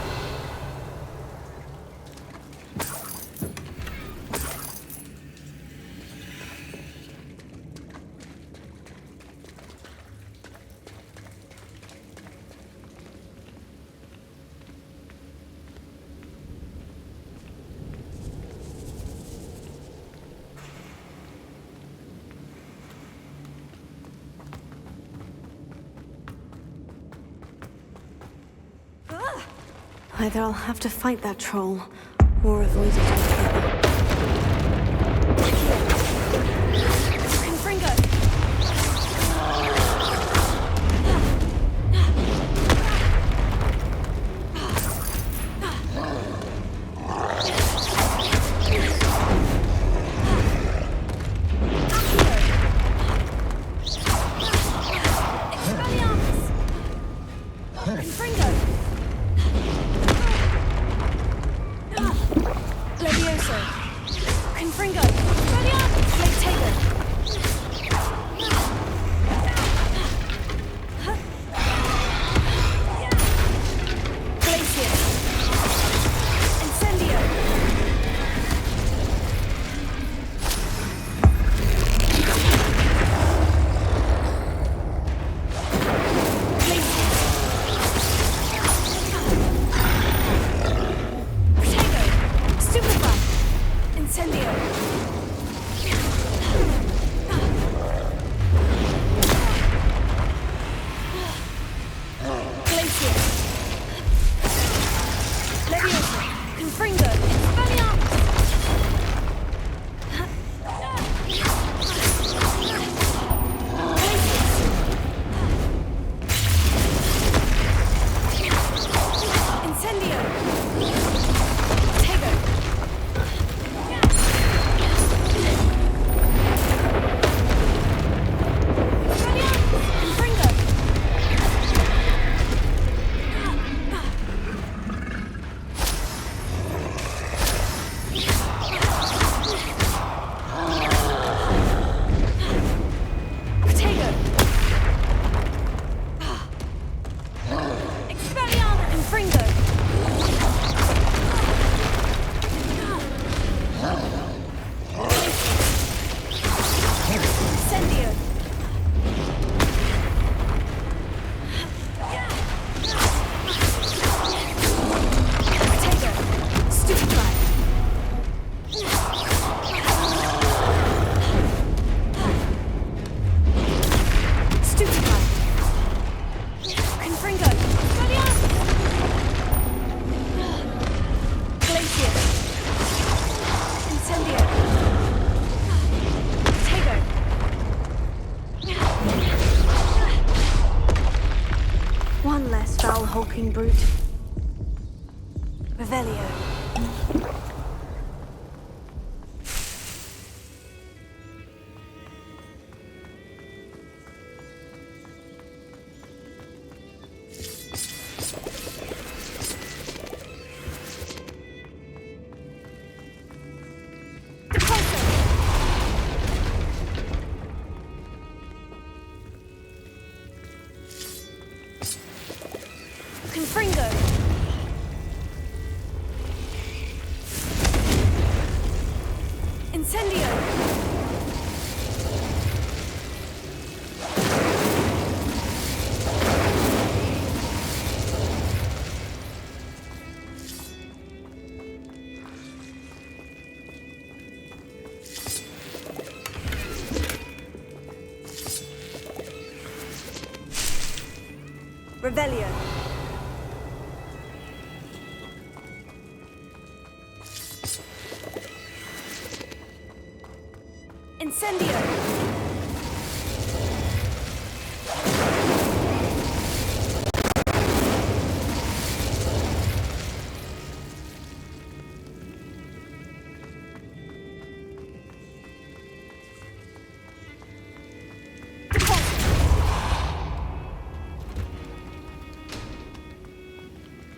S2: Either I'll have to fight that troll, or avoid it altogether.
S7: Confringo! Confringo! Leviosa!
S2: mocking brute. Revelio.
S7: Confringo. Incendio.
S13: Revelio.
S7: Incendio.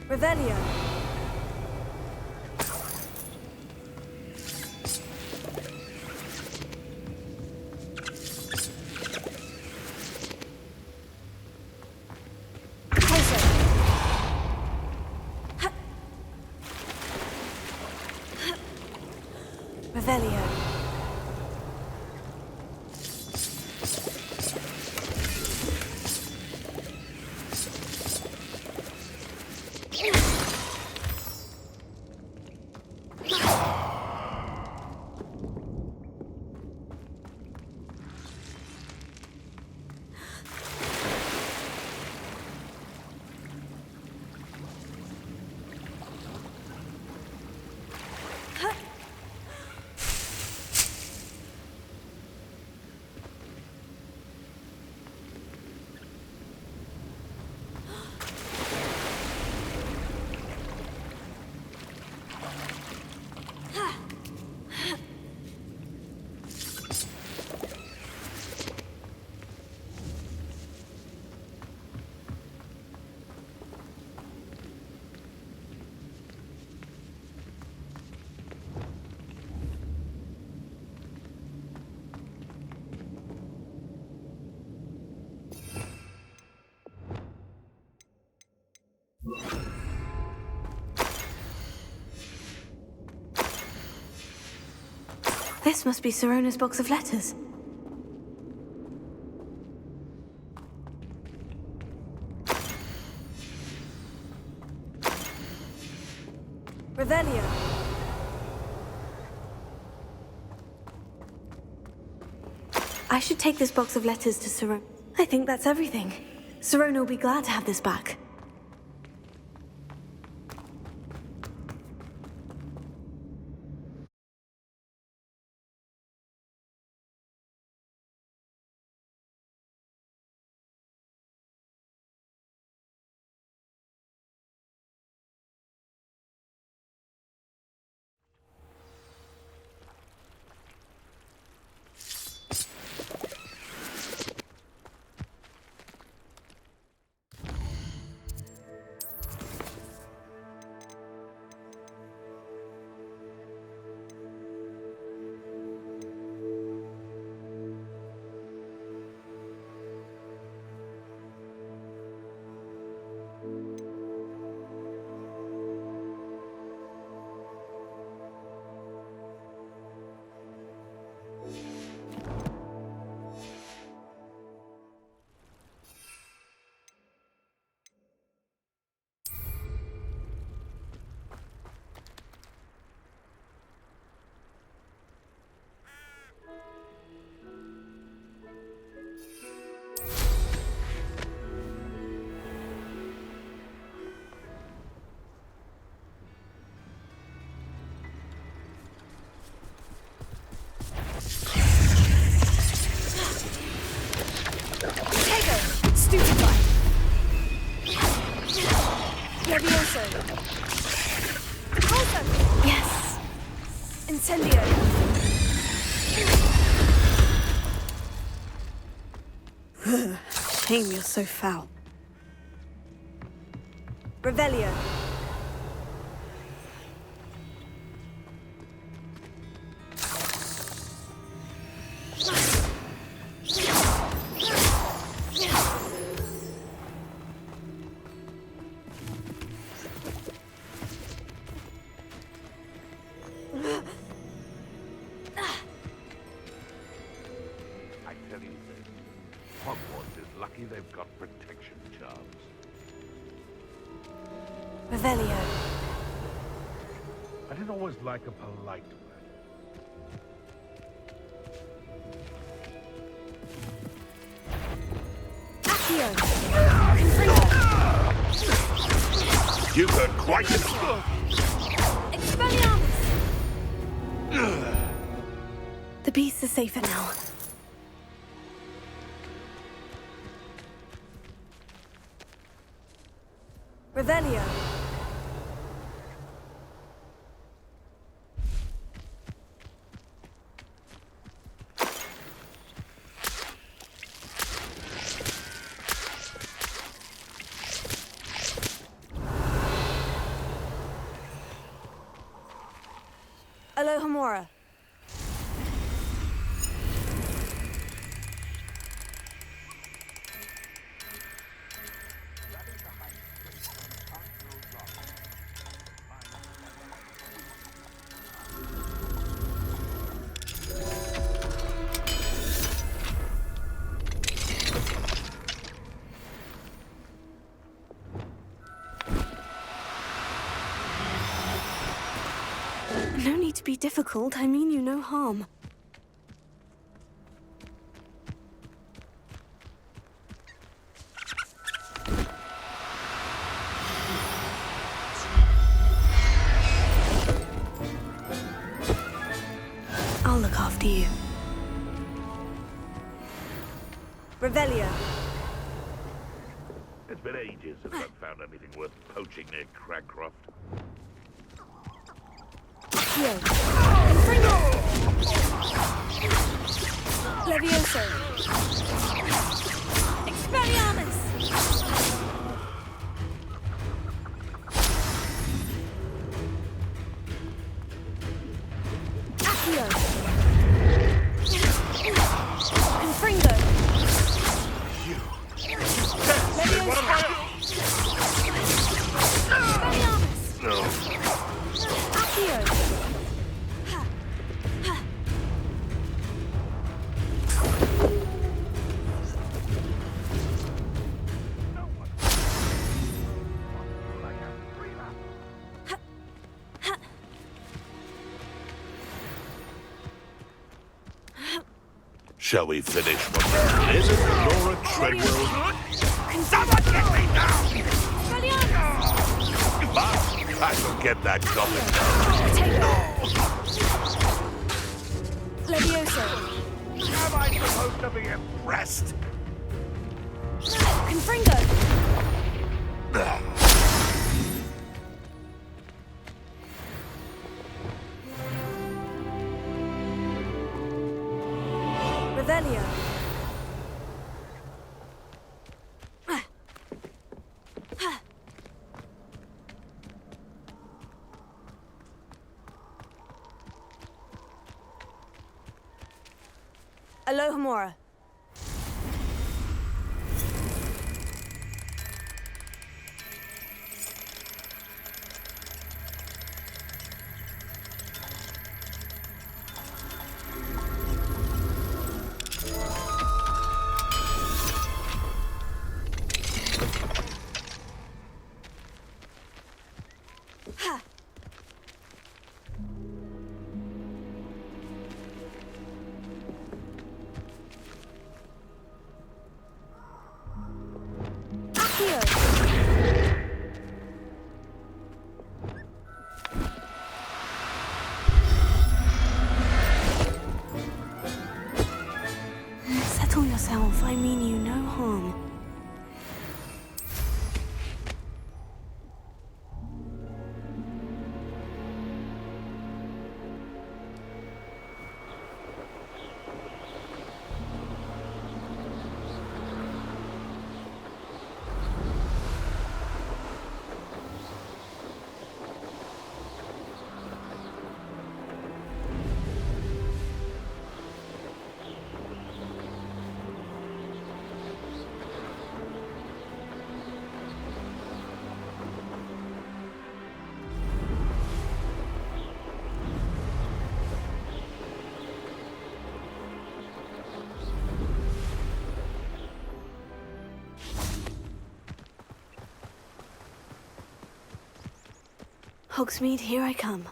S13: Revelio.
S2: Revelio. This must be Sirona's box of letters.
S13: Revelio.
S2: I should take this box of letters to Sirona. I think that's everything. Sirona will be glad to have this back. shame you're so foul.
S7: Revelio.
S9: I tell you this, Hogwarts is lucky they've got protection charms.
S7: Revelio.
S9: I did always like a polite man.
S7: Accio. Confringo.
S9: You've heard quite enough.
S7: Expelliarmus.
S2: The beasts are safer now.
S7: Revelio. Alohomora.
S2: No need to be difficult. I mean you no harm. I'll look after you.
S7: Revelio.
S9: It's been ages since I've found anything worth poaching near Cragcroft.
S7: Accio. Confringo. Levioso. Expelliarmus. Accio. Confringo. Levioso. Expelliarmus. Accio.
S9: Shall we finish what there is, Laura Treadwell?
S3: Someone get me down!
S9: But I shall get that goblin.
S7: Levioso.
S9: Am I supposed to be impressed?
S7: Confringo. Revelio. Alohomora.
S2: Settle yourself. I mean you no harm. Hogsmeade, here I come.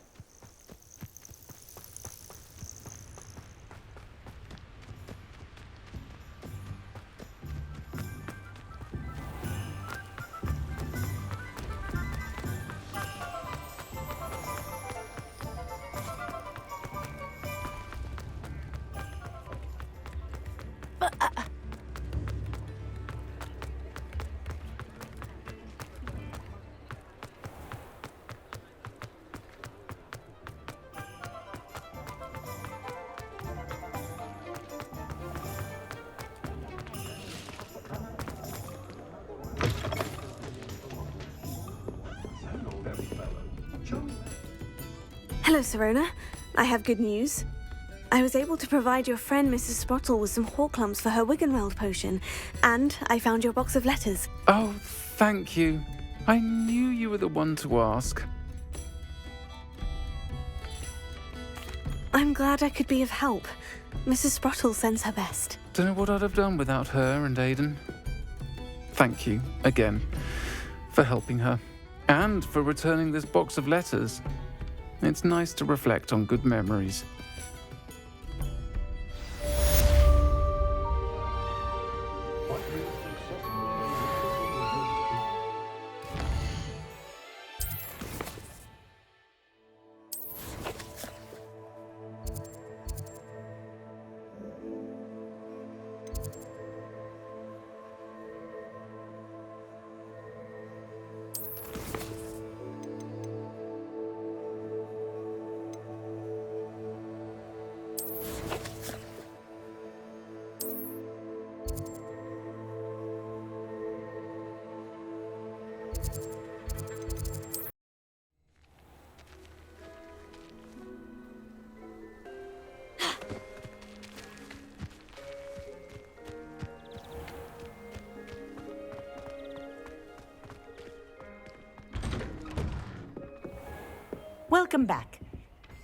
S2: Hello, Sirona. I have good news. I was able to provide your friend Mrs. Sprottle with some Horklumps for her Wiggenweld potion, and I found your box of letters.
S11: Oh, thank you. I knew you were the one to ask.
S2: I'm glad I could be of help. Mrs. Sprottle sends her best.
S11: Don't know what I'd have done without her and Aidan. Thank you, again, for helping her, and for returning this box of letters. It's nice to reflect on good memories.
S14: Welcome back.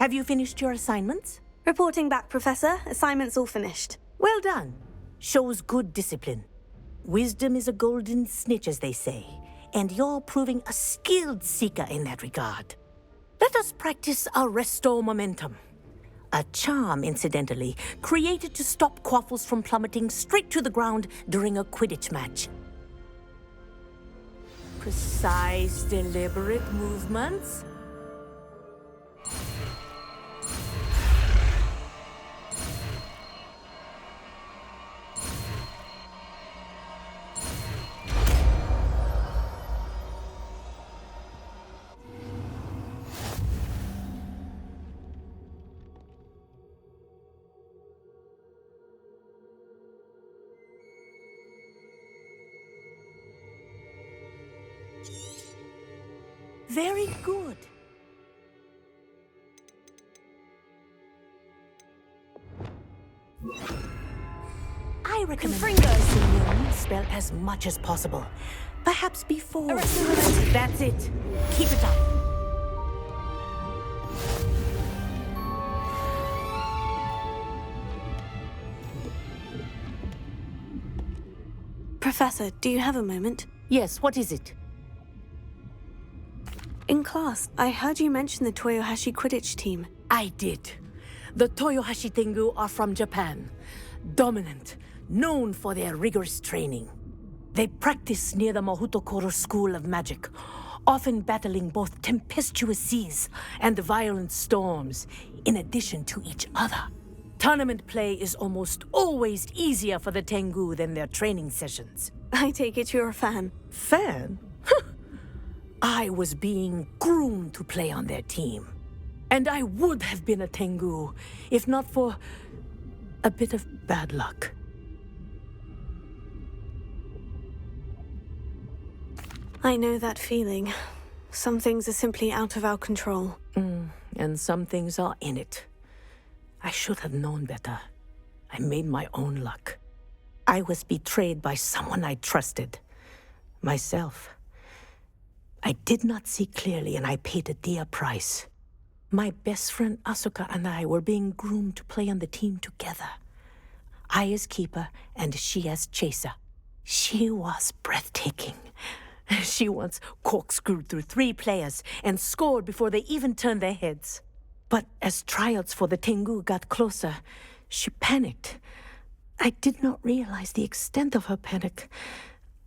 S14: Have you finished your assignments?
S2: Reporting back, Professor. Assignment's all finished.
S14: Well done. Shows good discipline. Wisdom is a golden snitch, as they say, and you're proving a skilled seeker in that regard. Let us practice our Restore Momentum. A charm, incidentally, created to stop quaffles from plummeting straight to the ground during a Quidditch match. Precise, deliberate movements. Very good. I recommend practicing your new spell as much as possible. Perhaps before. That's it. Keep it up.
S2: Professor, do you have a moment?
S14: Yes, what is it?
S2: In class, I heard you mention the Toyohashi Quidditch team.
S14: I did. The Toyohashi Tengu are from Japan. Dominant, known for their rigorous training. They practice near the Mahutokoro School of Magic, often battling both tempestuous seas and violent storms, in addition to each other. Tournament play is almost always easier for the Tengu than their training sessions.
S2: I take it you're a fan.
S14: Fan? I was being groomed to play on their team. And I would have been a Tengu, if not for a bit of bad luck.
S2: I know that feeling. Some things are simply out of our control.
S14: And some things are in it. I should have known better. I made my own luck. I was betrayed by someone I trusted. Myself. I did not see clearly, and I paid a dear price. My best friend Asuka and I were being groomed to play on the team together. I as keeper, and she as chaser. She was breathtaking. She once corkscrewed through 3 players and scored before they even turned their heads. But as tryouts for the Tengu got closer, she panicked. I did not realize the extent of her panic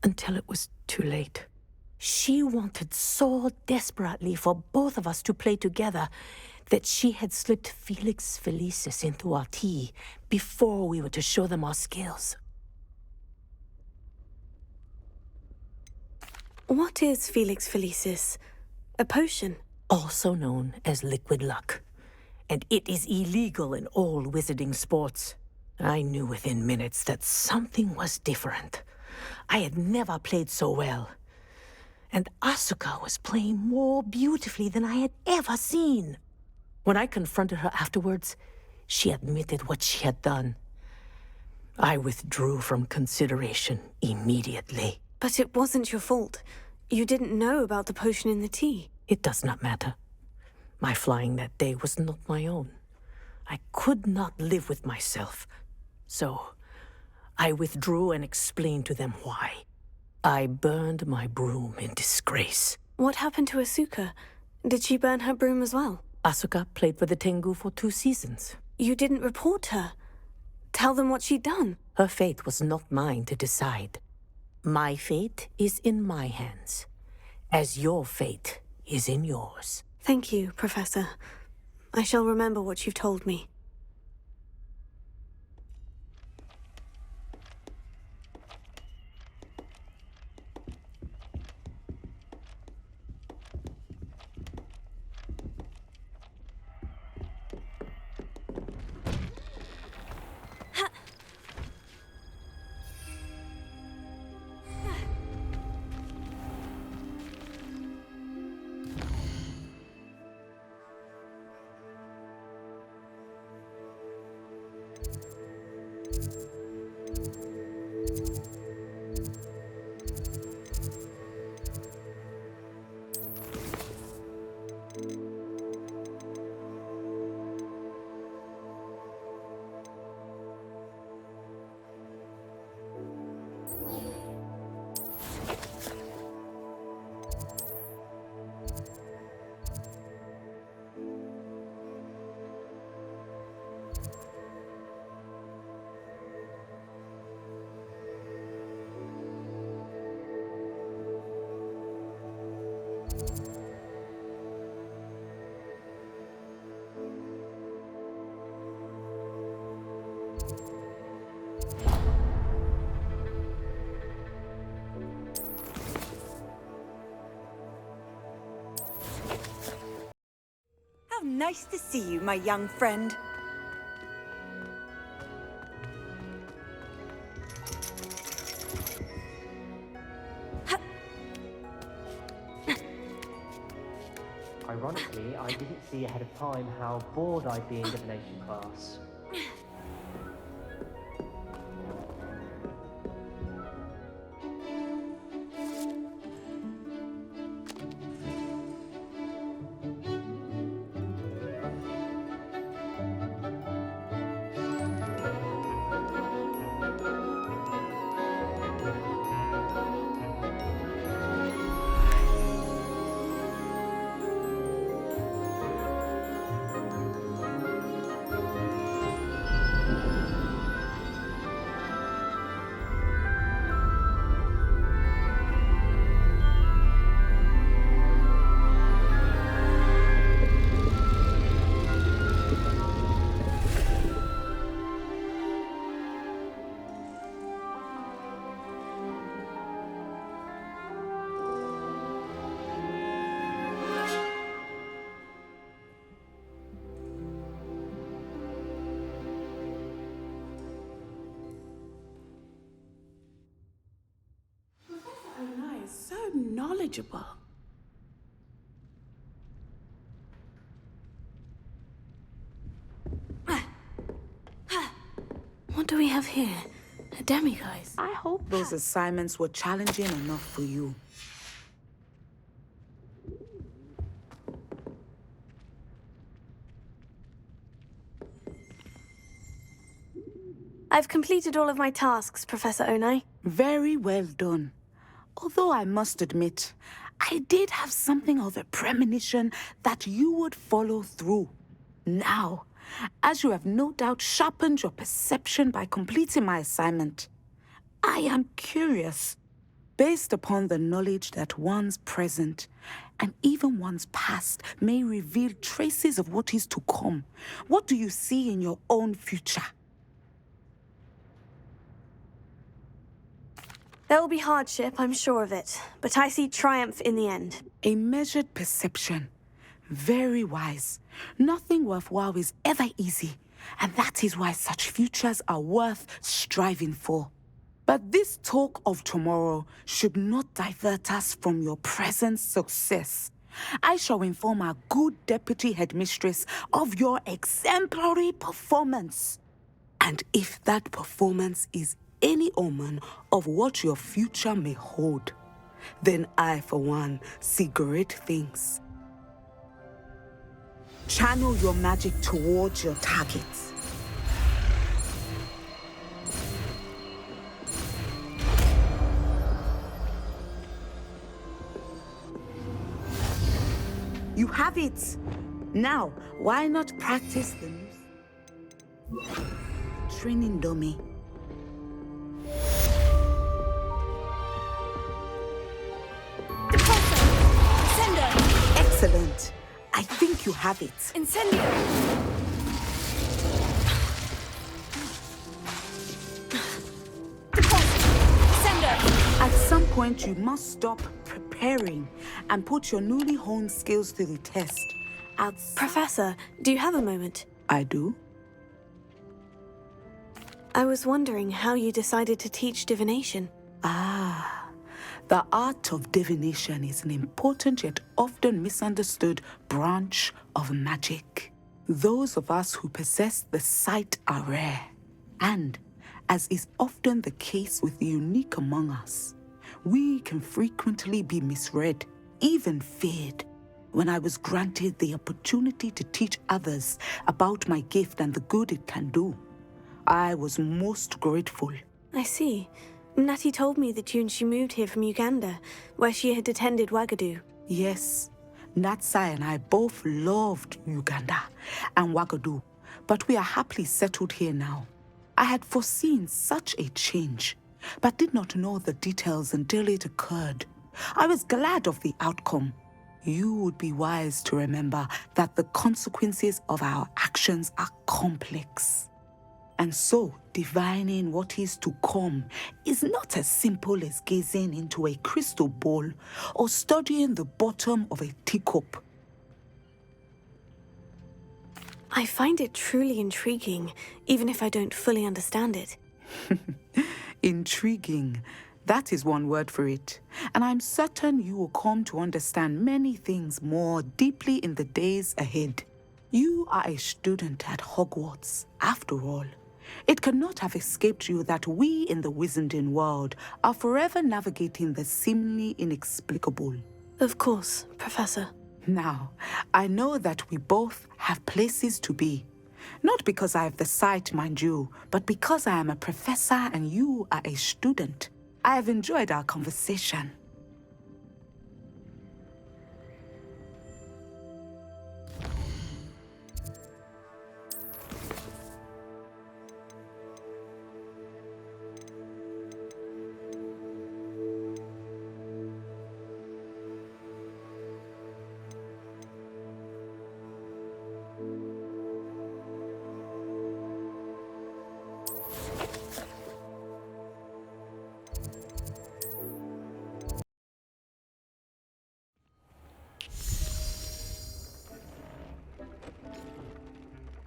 S14: until it was too late. She wanted so desperately for both of us to play together that she had slipped Felix Felicis into our tea before we were to show them our skills.
S2: What is Felix Felicis? A potion?
S14: Also known as liquid luck. And it is illegal in all wizarding sports. I knew within minutes that something was different. I had never played so well. And Asuka was playing more beautifully than I had ever seen. When I confronted her afterwards, she admitted what she had done. I withdrew from consideration immediately.
S2: But it wasn't your fault. You didn't know about the potion in the tea.
S14: It does not matter. My flying that day was not my own. I could not live with myself. So, I withdrew and explained to them why. I burned my broom in disgrace.
S2: What happened to Asuka? Did she burn her broom as well?
S14: Asuka played for the Tengu for 2 seasons.
S2: You didn't report her. Tell them what she'd done.
S14: Her fate was not mine to decide. My fate is in my hands, as your fate is in yours.
S2: Thank you, Professor. I shall remember what you've told me.
S13: How nice to see you, my young friend.
S15: Ironically, I didn't see ahead of time how bored I'd be in divination class.
S16: Knowledgeable.
S2: What do we have here? A demiguise?
S16: I hope those assignments were challenging enough for you.
S2: I've completed all of my tasks, Professor Onai.
S16: Very well done. Although I must admit, I did have something of a premonition that you would follow through. Now, as you have no doubt sharpened your perception by completing my assignment, I am curious, based upon the knowledge that one's present and even one's past may reveal traces of what is to come. What do you see in your own future?
S2: There will be hardship, I'm sure of it, but I see triumph in the end.
S16: A measured perception. Very wise. Nothing worthwhile is ever easy, and that is why such futures are worth striving for. But this talk of tomorrow should not divert us from your present success. I shall inform our good deputy headmistress of your exemplary performance. And if that performance is any omen of what your future may hold, then I, for one, see great things. Channel your magic towards your targets. You have it! Now, why not practice the training dummy? Excellent. I think you have it.
S2: Incendio!
S16: At some point, you must stop preparing and put your newly honed skills to the test.
S2: Professor, do you have a moment?
S16: I do.
S2: I was wondering how you decided to teach divination.
S16: The art of divination is an important yet often misunderstood branch of magic. Those of us who possess the sight are rare. And, as is often the case with the unique among us, we can frequently be misread, even feared. When I was granted the opportunity to teach others about my gift and the good it can do, I was most grateful.
S2: I see. Natty told me that you and she moved here from Uganda, where she had attended Wagadu.
S16: Yes, Natsai and I both loved Uganda and Wagadu, but we are happily settled here now. I had foreseen such a change, but did not know the details until it occurred. I was glad of the outcome. You would be wise to remember that the consequences of our actions are complex. And so, divining what is to come is not as simple as gazing into a crystal ball or studying the bottom of a teacup.
S2: I find it truly intriguing, even if I don't fully understand it.
S16: Intriguing. That is one word for it. And I'm certain you will come to understand many things more deeply in the days ahead. You are a student at Hogwarts, after all. It cannot have escaped you that we in the Wizarding world are forever navigating the seemingly inexplicable.
S2: Of course, Professor.
S16: Now, I know that we both have places to be. Not because I have the sight, mind you, but because I am a professor and you are a student. I have enjoyed our conversation.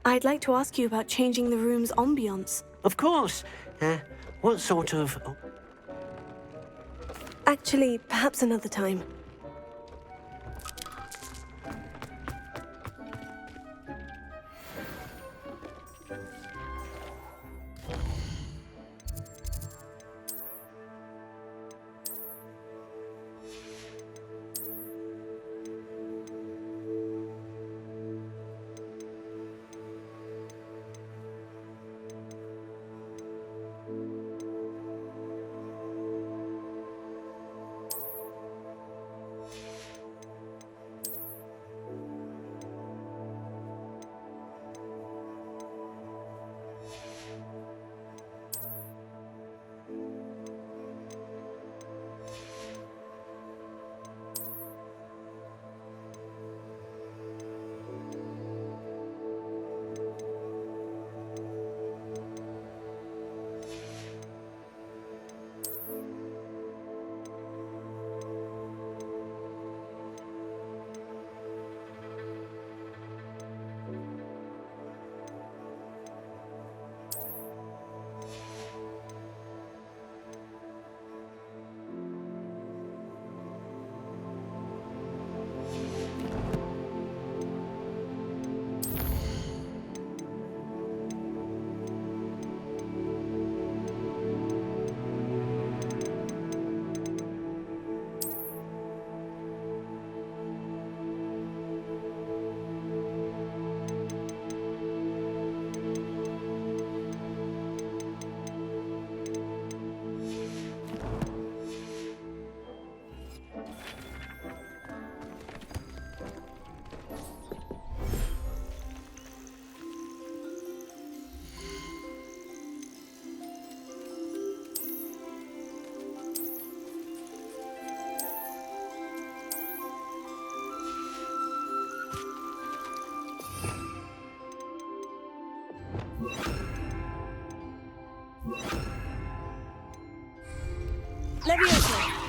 S2: I'd like to ask you about changing the room's ambiance.
S4: Of course. What sort of...
S2: Actually, perhaps another time.
S7: Leviosa!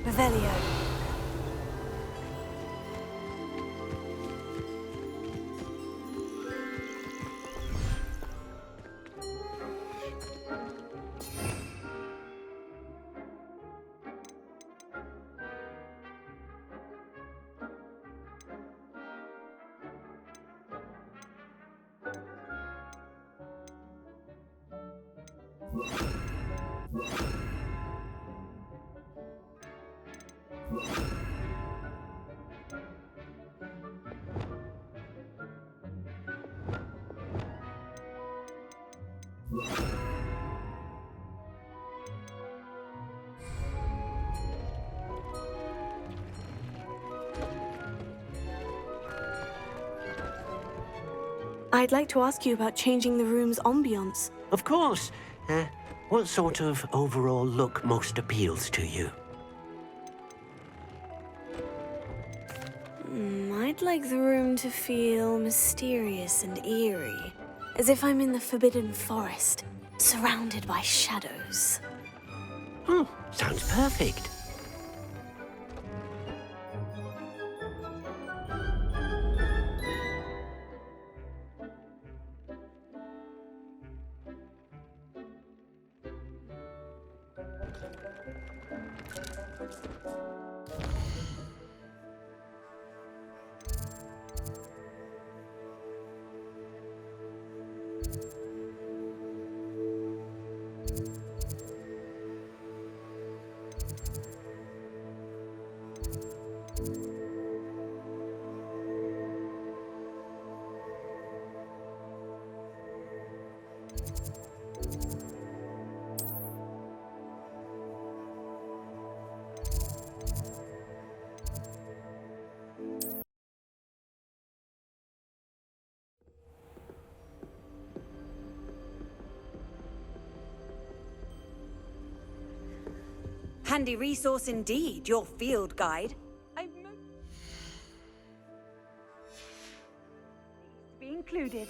S7: Revelio.
S2: I'd like to ask you about changing the room's ambiance.
S4: Of course. What sort of overall look most appeals to you?
S2: I'd like the room to feel mysterious and eerie, as if I'm in the Forbidden Forest, surrounded by shadows.
S4: Sounds perfect.
S7: Handy resource indeed, your field guide.
S10: Be included.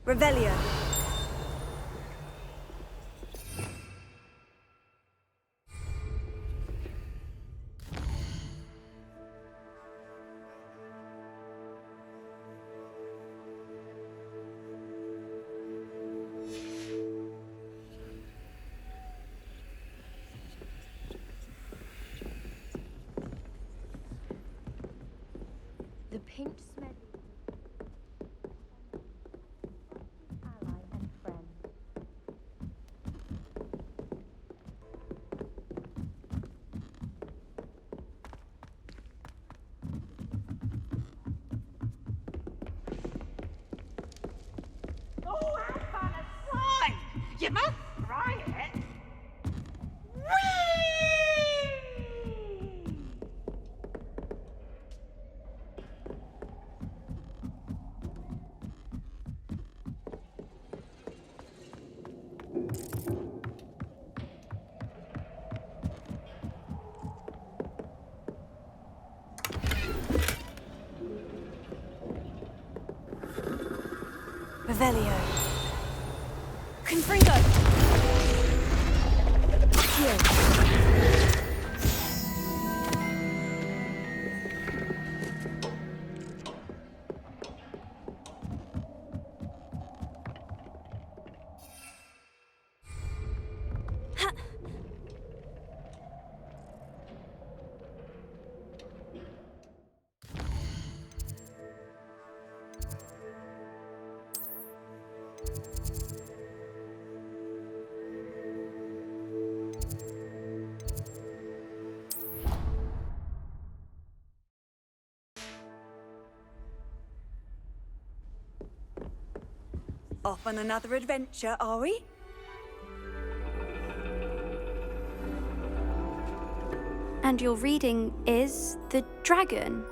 S7: Revelio.
S17: Pinch smelly. Ally and friend.
S6: Oh, I've got a slime! You must try it!
S2: Revelio. Confringo!
S13: Off on another adventure, are we?
S17: And your reading is The Dragon.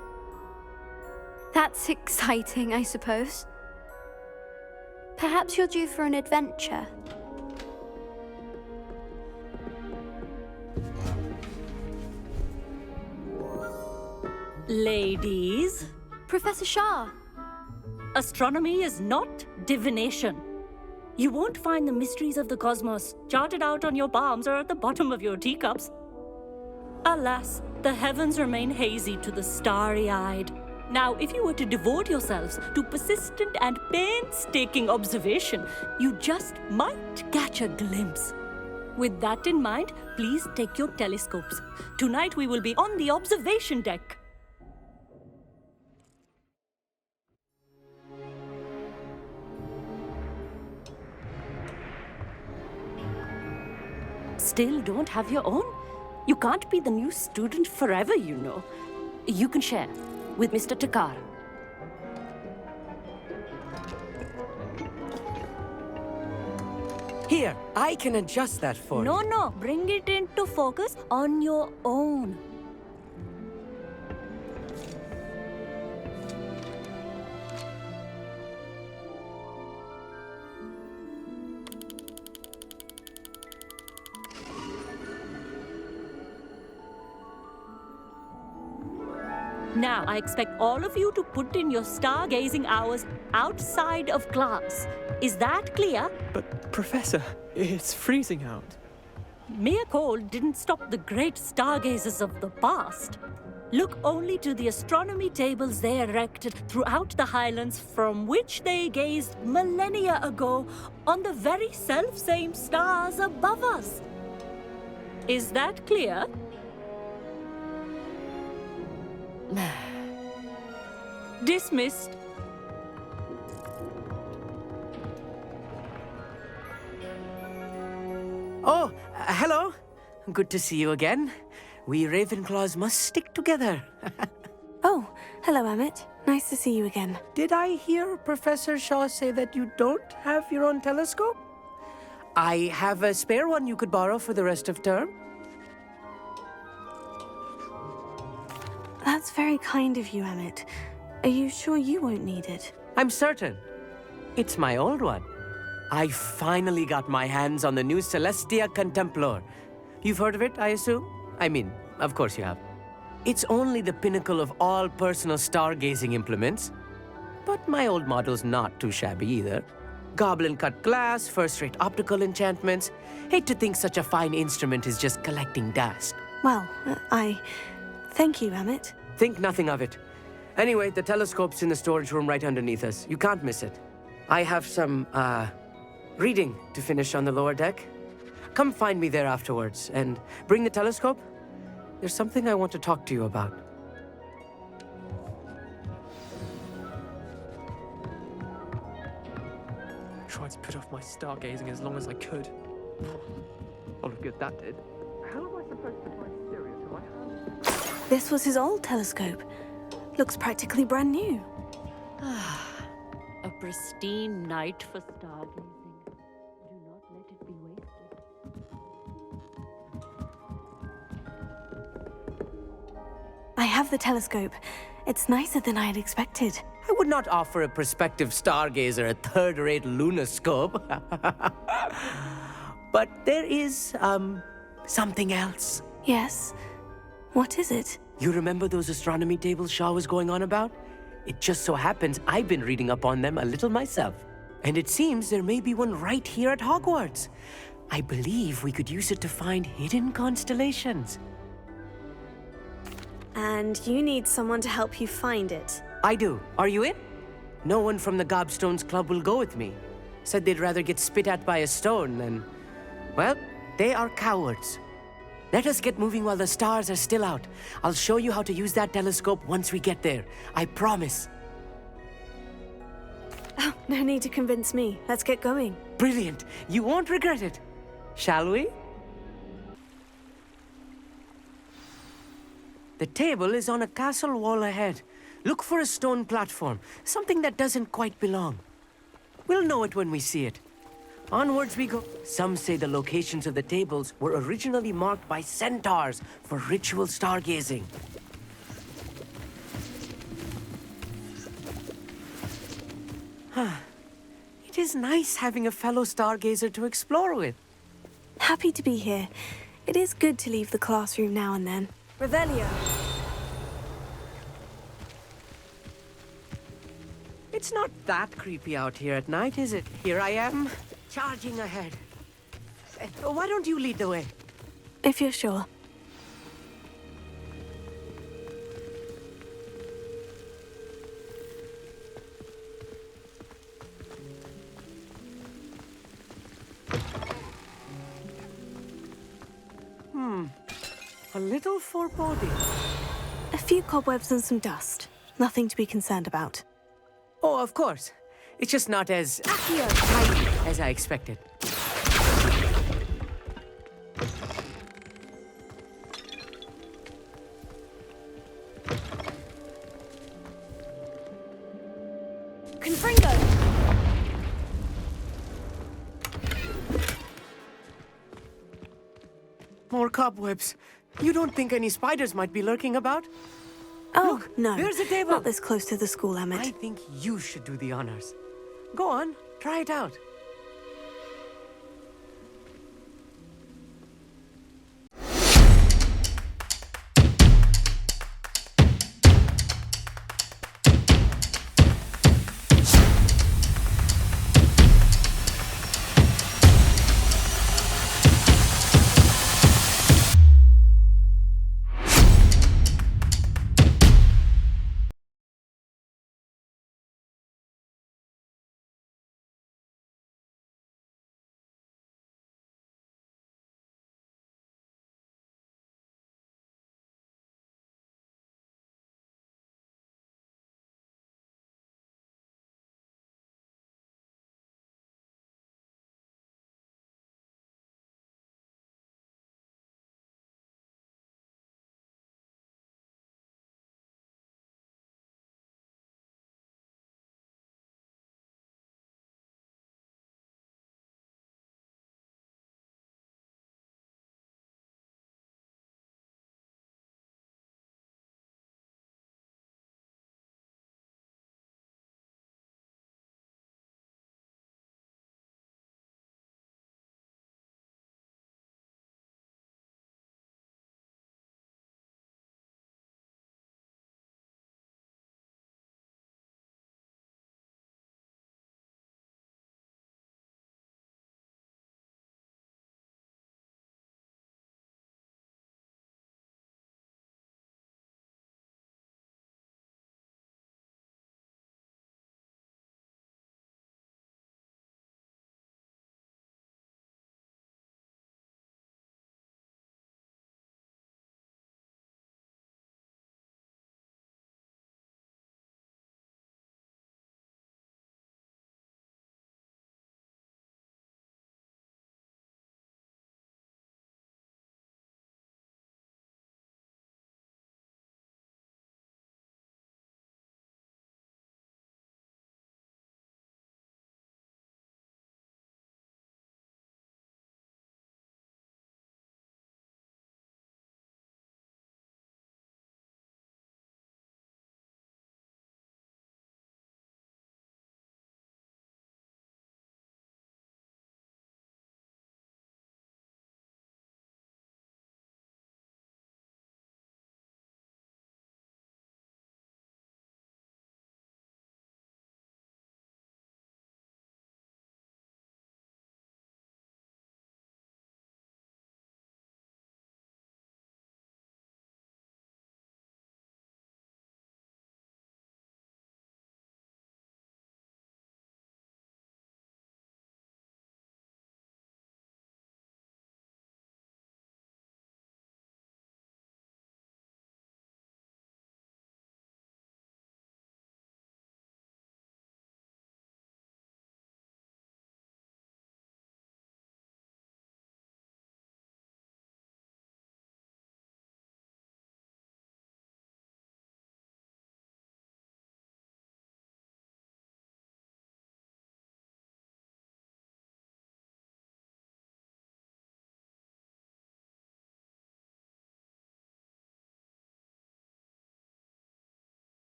S17: That's exciting, I suppose. Perhaps you're due for an adventure.
S12: Ladies.
S17: Professor Shah.
S12: Astronomy is not divination. You won't find the mysteries of the cosmos charted out on your palms or at the bottom of your teacups. Alas, the heavens remain hazy to the starry-eyed. Now, if you were to devote yourselves to persistent and painstaking observation, you just might catch a glimpse. With that in mind, please take your telescopes. Tonight we will be on the observation deck. Still don't have your own? You can't be the new student forever, you know. You can share with Mr. Takar.
S3: Here, I can adjust that for you.
S12: No, bring it into focus on your own. Now, I expect all of you to put in your stargazing hours outside of class. Is that clear?
S15: But, Professor, it's freezing out.
S12: Mere cold didn't stop the great stargazers of the past. Look only to the astronomy tables they erected throughout the highlands from which they gazed millennia ago on the very self-same stars above us. Is that clear? Dismissed.
S3: Oh, hello. Good to see you again. We Ravenclaws must stick together.
S2: Oh, hello, Emmett. Nice to see you again.
S3: Did I hear Professor Shaw say that you don't have your own telescope? I have a spare one you could borrow for the rest of term.
S2: That's very kind of you, Emmett. Are you sure you won't need it?
S3: I'm certain. It's my old one. I finally got my hands on the new Celestia Contemplar. You've heard of it, I assume? I mean, of course you have. It's only the pinnacle of all personal stargazing implements. But my old model's not too shabby either. Goblin-cut glass, first-rate optical enchantments. Hate to think such a fine instrument is just collecting dust.
S2: Well, thank you, Emmett.
S3: Think nothing of it. Anyway, the telescope's in the storage room right underneath us. You can't miss it. I have some, reading to finish on the lower deck. Come find me there afterwards, and bring the telescope. There's something I want to talk to you about.
S18: off my stargazing as long as I could. All of good that did. How am I supposed to find Sirius in my hand?
S2: This was his old telescope. Looks practically brand new.
S12: A pristine night for stargazing. Do not let it be wasted.
S2: I have the telescope. It's nicer than I had expected.
S3: I would not offer a prospective stargazer a third-rate lunoscope. But there is, something else.
S2: Yes? What is it?
S3: You remember those astronomy tables Shaw was going on about? It just so happens I've been reading up on them a little myself. And it seems there may be one right here at Hogwarts. I believe we could use it to find hidden constellations.
S2: And you need someone to help you find it.
S3: I do. Are you in? No one from the Gobstones Club will go with me. Said they'd rather get spit at by a stone than... Well, they are cowards. Let us get moving while the stars are still out. I'll show you how to use that telescope once we get there. I promise.
S2: Oh, no need to convince me. Let's get going.
S3: Brilliant. You won't regret it. Shall we? The table is on a castle wall ahead. Look for a stone platform, something that doesn't quite belong. We'll know it when we see it. Onwards we go. Some say the locations of the tables were originally marked by centaurs for ritual stargazing. It is nice having a fellow stargazer to explore with.
S2: Happy to be here. It is good to leave the classroom now and then. Revelio.
S3: It's not that creepy out here at night, is it? Here I am, charging ahead. Why don't you lead the way?
S2: If you're sure.
S3: A little foreboding.
S2: A few cobwebs and some dust. Nothing to be concerned about.
S3: Oh, of course. It's just not as tidy as I expected.
S2: Confringo!
S3: More cobwebs. You don't think any spiders might be lurking about?
S2: Oh,
S3: look,
S2: no.
S3: There's a table.
S2: Not this close to the school, Emmett.
S3: I think you should do the honors. Go on, try it out.